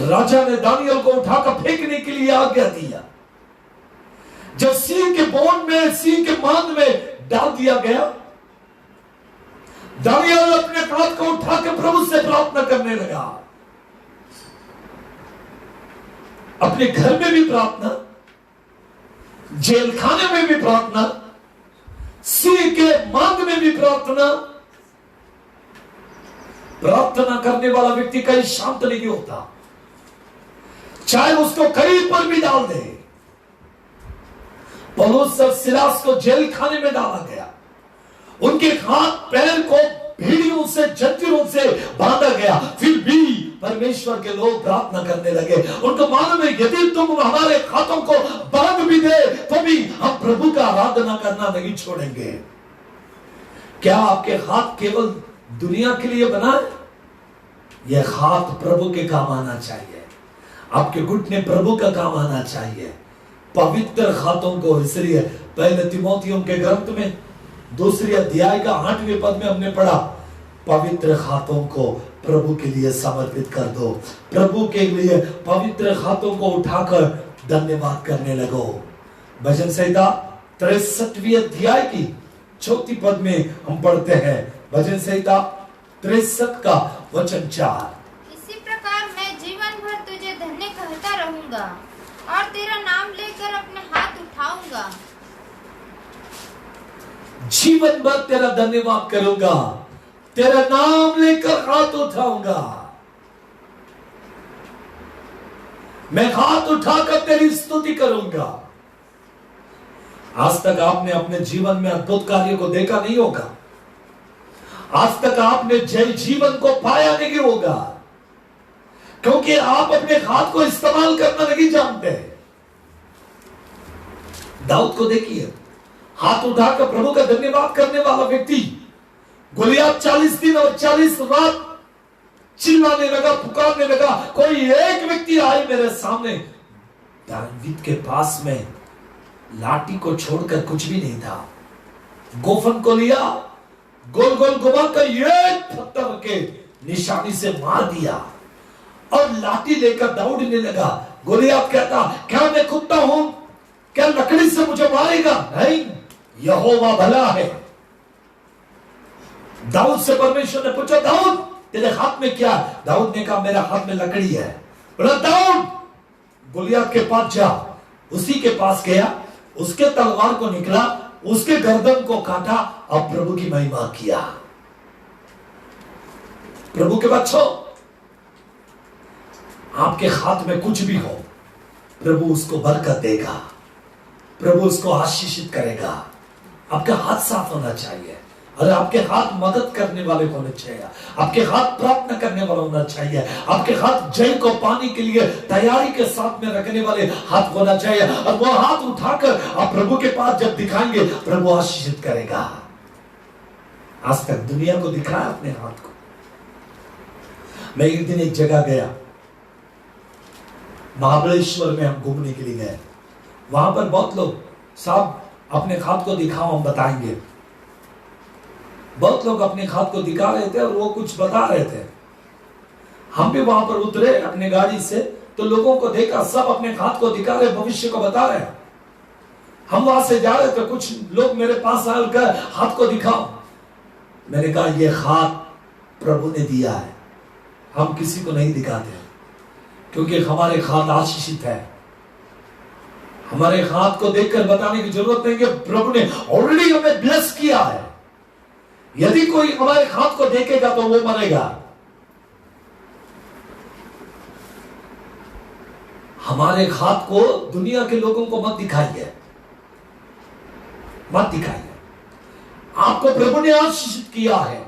Speaker 1: राजा ने दानियल को उठाकर फेंकने के लिए आज्ञा दिया। जब सिंह के बोन में, सिंह के मांद में डाल दिया गया, दानियल अपने हाथ को उठाकर प्रभु से प्रार्थना करने लगा। अपने घर में भी प्रार्थना, जेल खाने में भी प्रार्थना, सिंह के मांद में भी प्रार्थना। प्रार्थना करने वाला व्यक्ति कहीं शांत नहीं होता, चाहे उसको करीब पर भी डाल दे। पौलुस और सिलास को जेल खाने में डाला गया। उनके हाथ पैर को भेड़ियों से, जंजीरों से बांधा गया, फिर भी परमेश्वर के लोग प्रार्थना करने लगे। उनको मालूम है, यदि तुम हमारे हाथों को बांध भी दे तो भी हम प्रभु का आराधना करना नहीं छोड़ेंगे। क्या आपके हाथ केवल दुनिया के लिए बना है? यह हाथ प्रभु के काम आना चाहिए। आपके घुटने प्रभु का काम आना चाहिए, पवित्र हाथों को। इसलिए पहले तिमोथियों के ग्रंथ में 2 अध्याय का 8वें पद में हमने पढ़ा, पवित्र हाथों को प्रभु के लिए समर्पित कर दो। प्रभु के लिए पवित्र हाथों को उठाकर धन्यवाद करने लगो। भजन संहिता 63वें अध्याय की 4 पद में हम पढ़ते हैं, भजन संहिता 63 का वचन 4।
Speaker 2: इसी प्रकार मैं जीवन भर तुझे धन्य कहता रहूंगा और तेरा नाम लेकर अपने हाथ उठाऊंगा।
Speaker 1: जीवन भर तेरा धन्यवाद करूंगा, तेरा नाम लेकर हाथ उठाऊंगा, मैं हाथ उठाकर तेरी स्तुति करूंगा। आज तक आपने अपने जीवन में अद्भुत कार्य को देखा नहीं होगा, आज तक आपने जय जीवन को पाया नहीं होगा, क्योंकि आप अपने हाथ को इस्तेमाल करना नहीं जानते। दाऊद को देखिए, हाथ उठाकर प्रभु का धन्यवाद करने वाला व्यक्ति। गोलियत 40 दिन और 40 रात चिल्लाने लगा, पुकारने लगा, कोई एक व्यक्ति आए मेरे सामने। दाऊद के पास में लाठी को छोड़कर कुछ भी नहीं था। गोफन को लिया, गोल गोल घुमाकर एक पत्थर के निशानी से मार दिया और लाठी लेकर दौड़ने लगा। गोलियत कहता, क्या मैं कुत्ता हूं, क्या लकड़ी से मुझे मारेगा? नहीं, यहोवा भला है। दाऊद से परमेश्वर ने पूछा, दाऊद तेरे हाथ में क्या? दाऊद ने कहा, मेरा हाथ में लकड़ी है। बोला, दाऊद गोलियत के पास जा। उसी के पास गया, उसके तलवार को निकला, उसके गर्दन को काटा और प्रभु की महिमा किया। प्रभु के बच्चों, आपके हाथ में कुछ भी हो, प्रभु उसको बरकत देगा, प्रभु उसको आशीषित करेगा। आपका हाथ साफ होना चाहिए और आपके हाथ मदद करने वाले होने चाहिए, आपके हाथ प्रार्थना करने वाला होना चाहिए, आपके हाथ जय को पाने के लिए तैयारी के साथ में रखने वाले हाथ होना चाहिए। और वो हाथ उठाकर आप प्रभु के पास जब दिखाएंगे, प्रभु आशीषित करेगा। आज तक दुनिया को दिखाया अपने हाथ को। मैं एक दिन एक जगह गया, महाबलेश्वर में हम घूमने के लिए गए। वहां पर बहुत लोग, साहब अपने हाथ को दिखाओ, हम बताएंगे। बहुत लोग अपने हाथ को दिखा रहे थे और वो कुछ बता रहे थे। हम भी वहां पर उतरे अपने गाड़ी से, तो लोगों को देखा, सब अपने हाथ को दिखा रहे, भविष्य को बता रहे। हम वहां से जा रहे थे, कुछ लोग मेरे पास आकर हाथ को दिखाओ। मैंने कहा, ये हाथ प्रभु ने दिया है, हम किसी को नहीं दिखाते, क्योंकि हमारे हाथ आशीषित है। हमारे हाथ को देखकर बताने की जरूरत नहीं कि प्रभु ने ऑलरेडी हमें ब्लेस किया है। यदि कोई हमारे हाथ को देखेगा तो वो मरेगा। हमारे हाथ को दुनिया के लोगों को मत दिखाइए, मत दिखाइए। आपको प्रभु ने आशीषित किया है,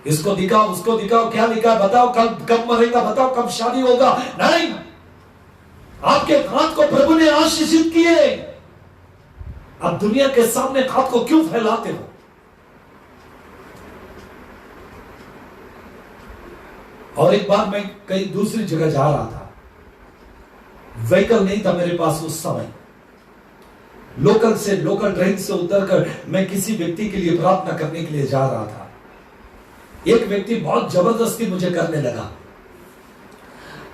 Speaker 1: इसको दिखाओ, उसको दिखाओ, क्या लिखा है बताओ, कब मरेगा बताओ, कब शादी होगा? नहीं, आपके हाथ को प्रभु ने आशीषित किए। अब दुनिया के सामने हाथ को क्यों फैलाते हो? और एक बार मैं कहीं दूसरी जगह जा रहा था, व्हीकल नहीं था मेरे पास उस समय। लोकल ट्रेन से उतरकर मैं किसी व्यक्ति के लिए प्रार्थना करने के लिए जा रहा था। एक व्यक्ति बहुत जबरदस्ती मुझे करने लगा,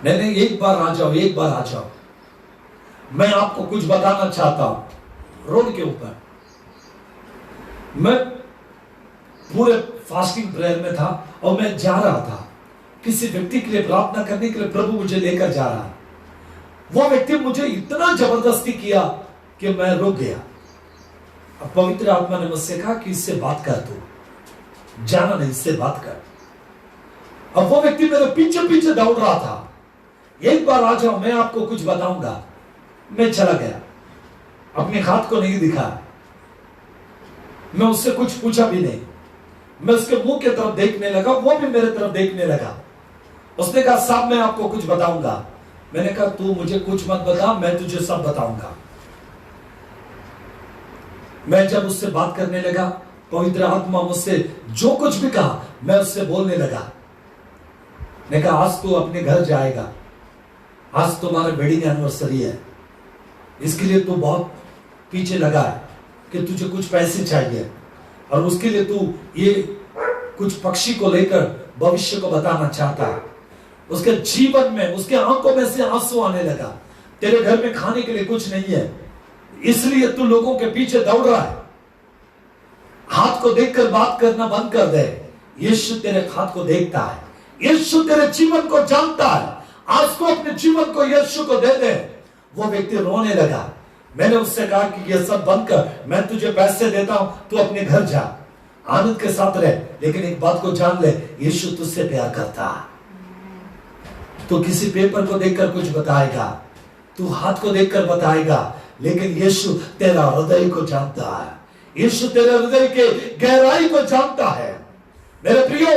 Speaker 1: नहीं एक बार आ जाओ, एक बार आ जाओ, मैं आपको कुछ बताना चाहता हूं। रोड के ऊपर मैं पूरे फास्टिंग प्रेयर में था और मैं जा रहा था किसी व्यक्ति के लिए प्रार्थना करने के लिए, प्रभु मुझे लेकर जा रहा। वो व्यक्ति मुझे इतना जबरदस्ती किया कि मैं रुक गया। अब पवित्र आत्मा ने मुझसे कहा कि इससे बात कर, तू जाना नहीं, इससे बात कर। अब वो व्यक्ति मेरे पीछे पीछे दौड़ रहा था, एक बार आ जाओ, मैं आपको कुछ बताऊंगा। मैं चला गया, अपने हाथ को नहीं दिखा, मैं उससे कुछ पूछा भी नहीं। मैं उसके मुंह की तरफ देखने लगा, वो भी मेरे तरफ देखने लगा। उसने कहा, साहब मैं आपको कुछ बताऊंगा। मैंने कहा, तू मुझे कुछ मत बता, मैं तुझे सब बताऊंगा। मैं जब उससे बात करने लगा, पवित्र आत्मा मुझसे जो कुछ भी कहा मैं उससे बोलने लगा। मैंने कहा, आज तू अपने घर जाएगा, आज तुम्हारा वेडिंग एनिवर्सरी है, इसके लिए तू बहुत पीछे लगा है कि तुझे कुछ पैसे चाहिए और उसके लिए तू ये कुछ पक्षी को लेकर भविष्य को बताना चाहता है। उसके जीवन में, उसके आंखों में से आंसू आने लगा। तेरे घर में खाने के लिए कुछ नहीं है, इसलिए तू लोगों के पीछे दौड़ रहा है। हाथ को देखकर बात करना बंद कर दे। यीशु तेरे हाथ को देखता है, यीशु तेरे जीवन को जानता है। आज को अपने जीवन को यीशु को दे दे। वो व्यक्ति रोने लगा। मैंने उससे कहा कि ये सब बंद कर, मैं तुझे पैसे देता हूं, तू अपने घर जा, आनंद के साथ रह, लेकिन एक बात को जान ले, यीशु तुझसे प्यार करता। तो किसी पेपर को देखकर कुछ बताएगा, तू हाथ को देखकर बताएगा, लेकिन यीशु तेरा हृदय को जानता है, यीशु तेरे हृदय के गहराई को जानता है। मेरे प्रियो,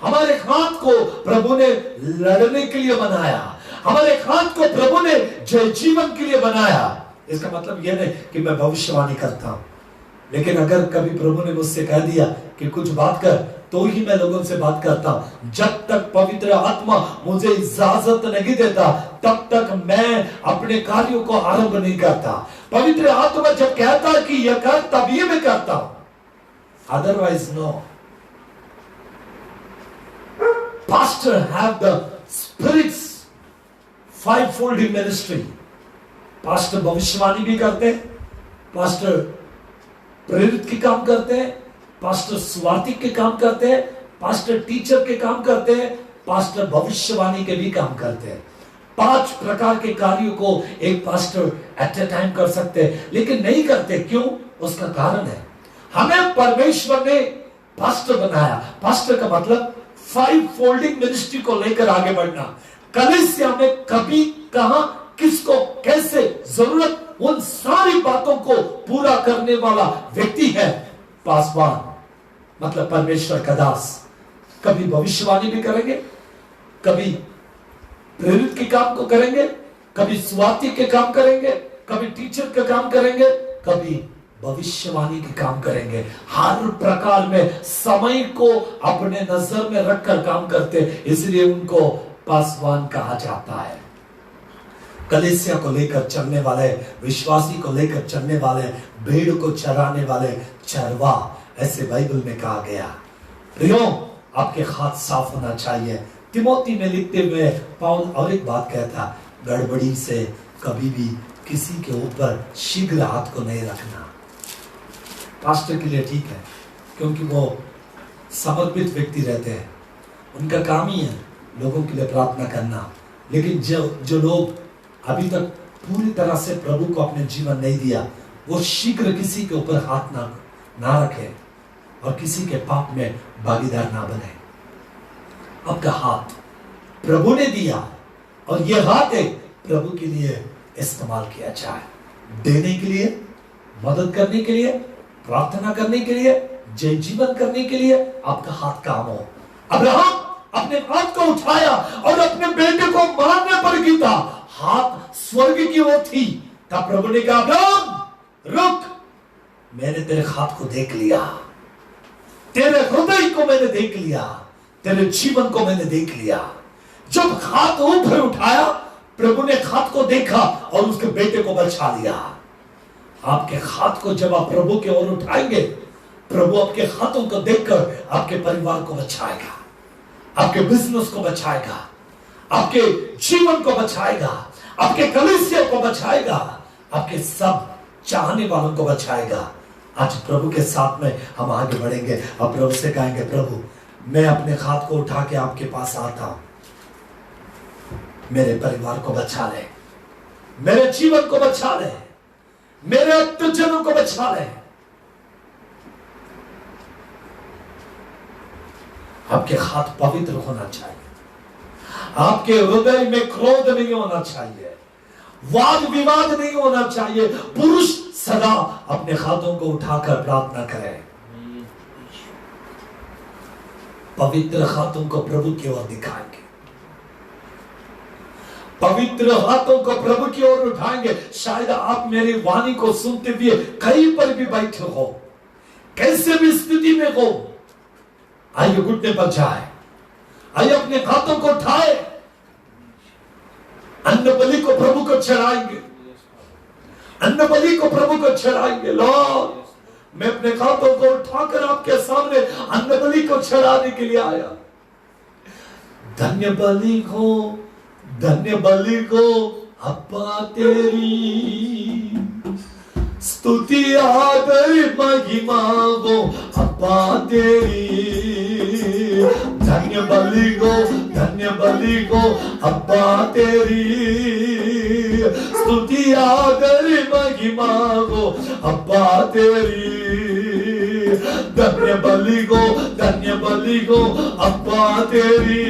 Speaker 1: हमारे हाथ को प्रभु ने लड़ने के लिए बनाया, हमारे हाथ को प्रभु ने जय जीवन के लिए बनाया। इसका मतलब यह नहीं कि मैं भविष्यवाणी करता हूं, लेकिन अगर कभी प्रभु ने मुझसे कह दिया कि कुछ बात कर, तो ही मैं लोगों से बात करता हूं। जब तक पवित्र आत्मा मुझे इजाजत नहीं देता, तब तक मैं अपने कार्यों को आरंभ नहीं करता। पवित्र आत्मा जब कहता कि यह कर, तब ये मैं करता हूं, otherwise no. Pastor have the spirits fivefold in ministry. Pastor भविष्यवाणी भी करते हैं, पास्टर प्रेरित के काम करते हैं, पास्टर स्वार्थिक के काम करते हैं, पास्टर टीचर के काम करते हैं, पास्टर भविष्यवाणी के भी काम करते हैं। 5 प्रकार के कार्यों को एक पास्टर एट ए टाइम कर सकते हैं, लेकिन नहीं करते। क्यों? उसका कारण है, हमें परमेश्वर ने पास्टर बनाया। पास्टर का मतलब 5 फोल्डिंग मिनिस्ट्री को लेकर आगे बढ़ना। कलीसिया में कभी, कहां, किसको, कैसे जरूरत, उन सारी बातों को पूरा करने वाला व्यक्ति है पासवान, मतलब परमेश्वर का दास। कभी भविष्यवाणी भी करेंगे, कभी प्रेरित के काम को करेंगे, कभी सुवार्ती के काम करेंगे, कभी टीचर का काम करेंगे, कभी भविष्यवाणी के काम करेंगे। हर प्रकार में समय को अपने नजर में रखकर काम करते, इसलिए उनको पासवान कहा जाता है। कलीसिया को लेकर चलने वाले, विश्वासी को लेकर चलने वाले, भेड़ को चराने वाले चरवा, ऐसे बाइबल में कहा गया। प्रियो, आपके हाथ साफ होना चाहिए। तिमोथी में लिखते हुए पौल और एक बात कहता, गड़बड़ी से कभी भी किसी के ऊपर शीघ्र हाथ को नहीं रखना। पास्टर के लिए ठीक है, क्योंकि वो समर्पित व्यक्ति रहते हैं, उनका काम ही है लोगों के लिए प्रार्थना करना। लेकिन जो लोग अभी तक पूरी तरह से प्रभु को अपने जीवन नहीं दिया, वो शीघ्र किसी के ऊपर हाथ ना रखे और किसी के पाप में भागीदार ना बने। आपका हाथ प्रभु ने दिया, और यह हाथ है प्रभु के लिए इस्तेमाल किया जाए, देने के लिए, मदद करने के लिए, प्रार्थना करने के लिए, जय जीवन करने के लिए आपका हाथ काम हो। अब्राहम अपने हाथ को उठाया और अपने बेटे को मारने पर गिरा, हाथ स्वर्ग की ओर थी। तब प्रभु ने कहा, अब्राहम रुक, मैंने तेरे हाथ को देख लिया, तेरे हृदय को मैंने देख लिया, तेरे जीवन को मैंने देख लिया। जब हाथ ऊपर उठाया, प्रभु ने हाथ को देखा और उसके बेटे को बचा लिया। आपके हाथ को जब आप प्रभु की ओर उठाएंगे, प्रभु आपके हाथों को देखकर आपके परिवार को बचाएगा, आपके बिजनेस को बचाएगा, आपके जीवन को बचाएगा, आपके कलीसिया को बचाएगा, आपके सब चाहने वालों को बचाएगा। आज प्रभु के साथ में हम आगे बढ़ेंगे और प्रभु से कहेंगे, प्रभु मैं अपने हाथ को उठा के आपके पास आता हूं, मेरे परिवार को बचा ले, मेरे जीवन को बचा ले, मेरे आत्मजनों को बचा ले। आपके हाथ पवित्र होना चाहिए, आपके हृदय में क्रोध नहीं होना चाहिए, वाद विवाद नहीं होना चाहिए। पुरुष सदा अपने हाथों को उठाकर प्रार्थना करें, पवित्र हाथों को प्रभु की ओर दिखाएंगे, पवित्र हाथों को प्रभु की ओर उठाएंगे। शायद आप मेरी वाणी को सुनते हुए कहीं पर भी बैठे हो, कैसे भी स्थिति में हो, आइए घुटने पर जाए, आइए अपने हाथों को उठाए, अन्न बलि को प्रभु को चढ़ाएंगे, अन्न बलि को प्रभु को चढ़ाएंगे। लॉर्ड, मैं अपने हाथों को उठाकर आपके सामने अन्न बलि को चढ़ाने के लिए आया। धन्य बलि को अप्पा तेरी, स्तुति आदर महिमा वो अप्पा तेरी। धन्य बलि को अप्पा तेरी, स्तुति आदर महिमा हो अब्बा तेरी। धन्य बलि गो अब्बा तेरी,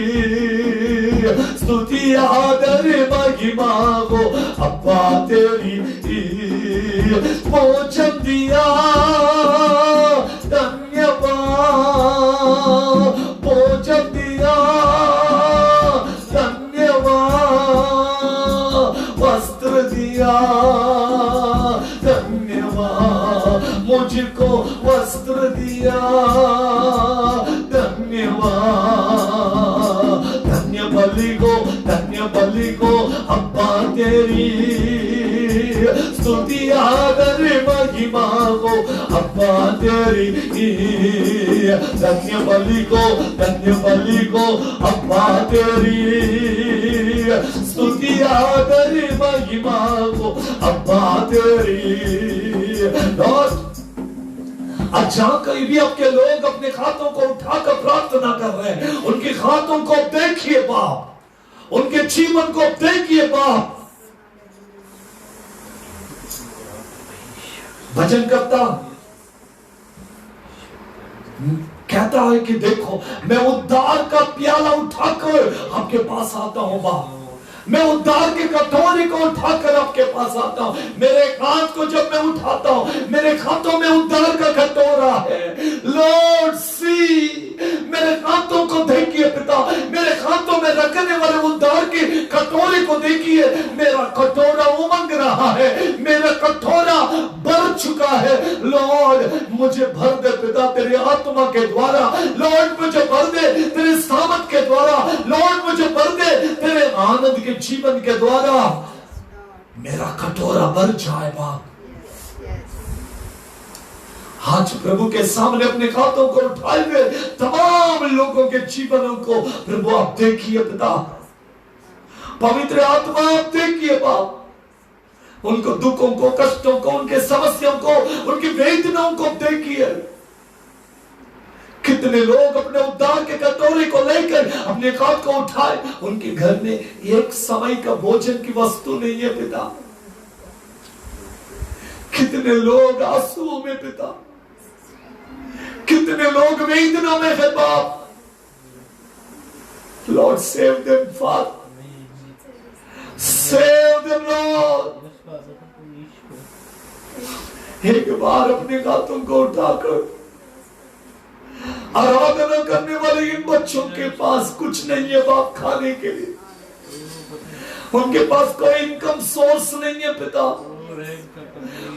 Speaker 1: स्तुति आदर महिमा हो अब्बा तेरी। भोजन दिया धन्यवाद, भोजन दिया वस्त्र दिया धन्यवाद, मुझको वस्त्र दिया धन्यवाद। धन्य बलि को अब्बा तेरी, स्तुति आदर महिमा को अब्बा तेरी। धन्य बलि को अब्बा तेरी, स्तुति आदर महिमा को अब्बा तेरी। लॉर्ड, अच्छा कहीं भी आपके लोग अपने हाथों को उठाकर प्रार्थना कर रहे हैं, उनके हाथों को देखिए बाप, उनके जीवन को देखिए बाप। भजन करता कहता है कि देखो मैं उद्धार का प्याला उठाकर आपके पास आता हूं बाप, मैं उद्धार के कटोरे को उठाकर आपके पास आता हूं। मेरे हाथ को जब मैं उठाता हूं, मेरे हाथों में उद्धार का कटोरा है। लॉर्ड सी, मेरे हाथों को देखिए पिता, मेरे हाथों में रखने वाले उद्धार के कटोरे को देखिए। मेरा कटोरा उमंग रहा है, मेरा कटोरा भर चुका है। लॉर्ड मुझे भर दे पिता तेरी आत्मा के द्वारा, लॉर्ड मुझे भर दे तेरे सामर्थ के द्वारा, लॉर्ड मुझे भर दे तेरे आनंद के जीवन के द्वारा। मेरा कटोरा भर जाए बाप। आज प्रभु के सामने अपने हाथों को उठाए हुए तमाम लोगों के जीवनों को प्रभु आप देखिए पिता, पवित्र आत्मा आप देखिए बाप, उनको दुखों को, कष्टों को, उनके समस्याओं को, उनकी वेदनाओं को देखिए। कितने लोग अपने उद्धार के कटोरे को लेकर अपने हाथ को उठाए, उनके घर में एक समय का भोजन की वस्तु नहीं है पिता। कितने लोग आंसुओं में पिता, कितने लोग वेदना में है बाप। Lord save them father, save them Lord. एक बार अपने हाथों को उठाकर आराधना करने वाले इन बच्चों के पास कुछ नहीं है बाप खाने के लिए, उनके पास कोई इनकम सोर्स नहीं है पिता,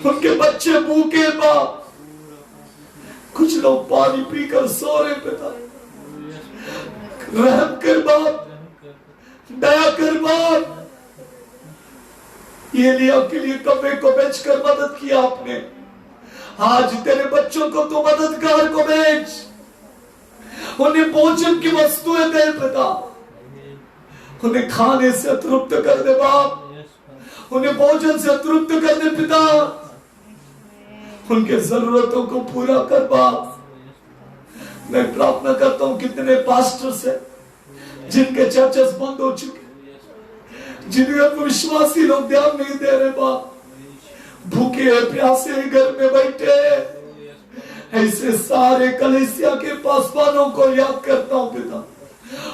Speaker 1: उनके बच्चे भूखे बाप, कुछ लोग पानी पीकर सो रहे पिता। रहम कर बाप, दया कर बाप। एलिया के लिए कपड़े को बेचकर मदद किया आपने, आज तेरे बच्चों को तो मददगार को बेच, उन्हें भोजन की वस्तुएं दे पिता, उन्हें खाने से तृप्त कर दे बाप, उन्हें भोजन से तृप्त कर दे पिता, उनके जरूरतों को पूरा कर बाप। मैं प्रार्थना करता हूं कितने पास्टर से जिनके चर्चेस बंद हो चुके, जिन्हें विश्वासी लोग ध्यान नहीं दे रहे बाप, भूखे प्यासे घर में बैठे। ऐसे सारे कलीसिया के पासवानों को याद करता हूं पिता,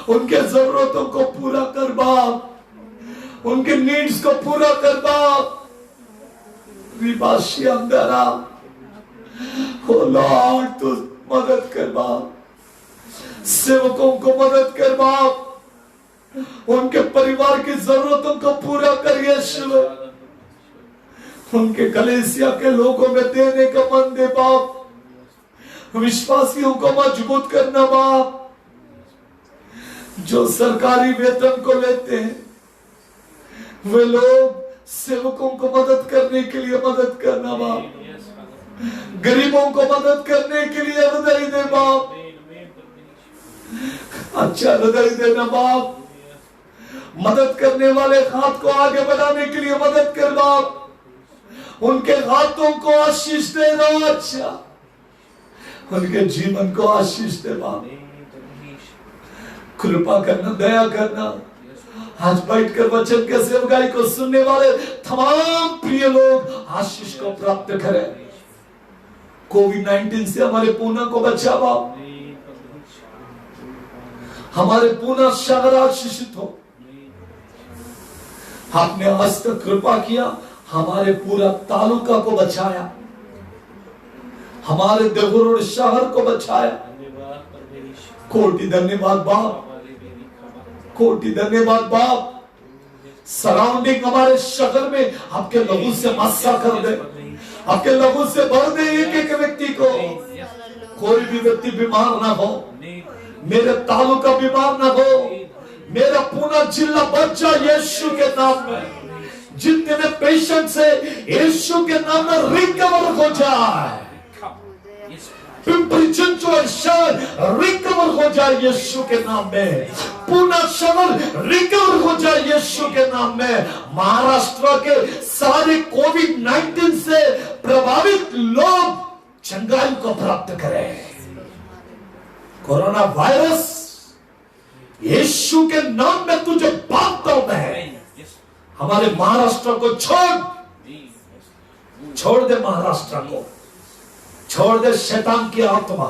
Speaker 1: उनके जरूरतों को पूरा कर बाप, उनके नीड्स को पूरा कर बाप। विपाशी अंदरा हो लॉर्ड, तू मदद कर बाप, सेवकों को मदद कर बाप, उनके परिवार की जरूरतों को पूरा कर यीशु, उनके कलीसिया के लोगों में देने का मन दे बाप, विश्वासियों को मजबूत करना बाप, जो सरकारी वेतन को लेते हैं वे लोग सेवकों को मदद करने के लिए मदद करना बाप, गरीबों को मदद करने के लिए हृदय दे बाप, अच्छा हृदय देना बाप, मदद करने वाले हाथ को आगे बढ़ाने के लिए मदद कर बाप, उनके हाथों को आशीष दे दो, अच्छा उनके जीवन को आशीष दे बाप, कृपा करना, दया करना, आज बैठकर वचन के सेवकाई को सुनने वाले तमाम प्रिय लोग आशीष को प्राप्त करें। कोविड-19 से हमारे पूना को बचावा, हमारे पूना शहर आशीषित हो। आपने आज तक कृपा किया, हमारे पूरा तालुका को बचाया, हमारे देवरोड शहर को बचाया। कोटि धन्यवाद बाप, कोटि धन्यवाद बाप। सराउंडिंग हमारे शहर में आपके लहू से मस्सा कर दे, आपके लहू से भर दे एक एक व्यक्ति को। कोई भी व्यक्ति बीमार ना हो, मेरे तालुका बीमार ना हो, मेरा पूरा जिला बच जाए यीशु के नाम में। जितने पेशेंट से यीशु के नाम में रिकवर हो जाए, पिंपरी चिंचवड शहर रिकवर हो जाए यीशु के नाम में, पूना शहर रिकवर हो जाए यीशु के नाम में। महाराष्ट्र के सारे कोविड-19 से प्रभावित लोग चंगाई को प्राप्त करें। कोरोना वायरस यीशु के नाम में तुझे बांधता हूं मैं। हमारे महाराष्ट्र को छोड़ दे, महाराष्ट्र को छोड़ दे। शैतान की आत्मा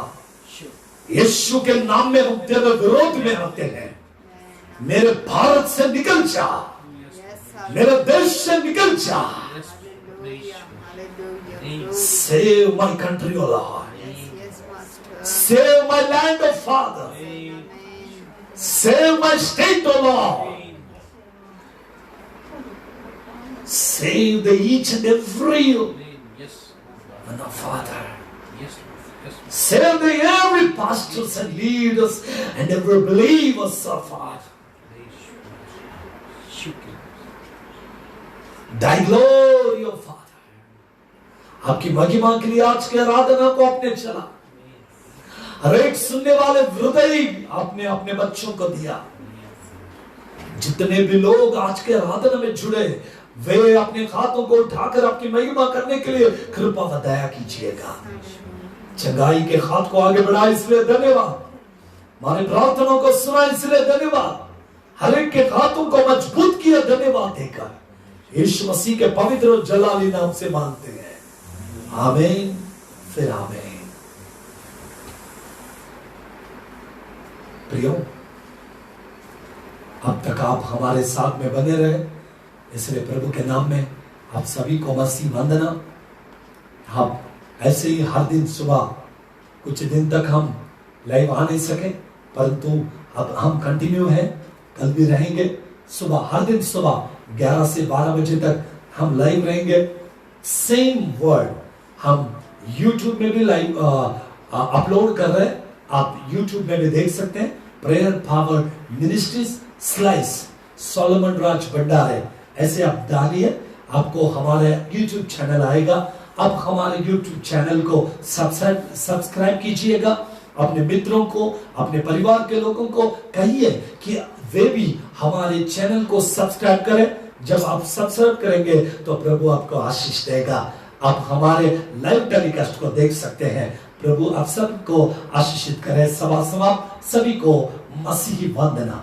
Speaker 1: यीशु के नाम में हम तेरे विरोध में आते हैं। मेरे भारत से निकल जा, मेरे देश से निकल जा। Save my country O Lord, save my land O Father, save my state O Lord, save the each and every one of Father. Save the every pastors and leaders and every believers of Father. Thy glory, O Father. आपकी महिमा के लिए आज की आराधना को आपने चला, हर एक सुनने वाले हृदय आपने अपने बच्चों को दिया। जितने भी लोग आज के आराधना में जुड़े, वे अपने हाथों को उठाकर आपकी महिमा करने के लिए कृपा व दया कीजिएगा। चंगाई के हाथ को आगे बढ़ाए इसलिए धन्यवाद, हमारे प्रार्थनाओं को सुना इसलिए धन्यवाद, हर एक के हाथों को मजबूत किया धन्यवाद देकर यीशु मसीह के पवित्र और जलाली नाम से मांगते हैं, आमीन फिर आमीन। प्रियो, अब तक आप हमारे साथ में बने रहे, इसलिए प्रभु के नाम में आप सभी को मसीह वंदना। हम ऐसे ही हर दिन सुबह, कुछ दिन तक हम लाइव आ नहीं सके, परंतु अब हम कंटिन्यू हैं, कल भी रहेंगे। सुबह हर दिन सुबह 11 से 12 बजे तक हम लाइव रहेंगे। सेम वर्ड हम YouTube में भी लाइव अपलोड कर रहे हैं, आप YouTube में भी देख सकते हैं। प्रेयर पावर मिनिस्ट्रीज स्लाइस सोलोमन राज भंडारे ऐसे आप डालिए, आपको हमारे YouTube चैनल आएगा। अब हमारे YouTube चैनल को सब्सक्राइब कीजिएगा। अपने मित्रों को, अपने परिवार के लोगों को कहिए कि वे भी हमारे चैनल को सब्सक्राइब करें। जब आप सब्सक्राइब करेंगे तो प्रभु आपको आशीष देगा। आप हमारे लाइव टेलीकास्ट को देख सकते हैं। प्रभु आप सबको आशीषित करे। सभा समाप्त, सभी को मसीही वंदना।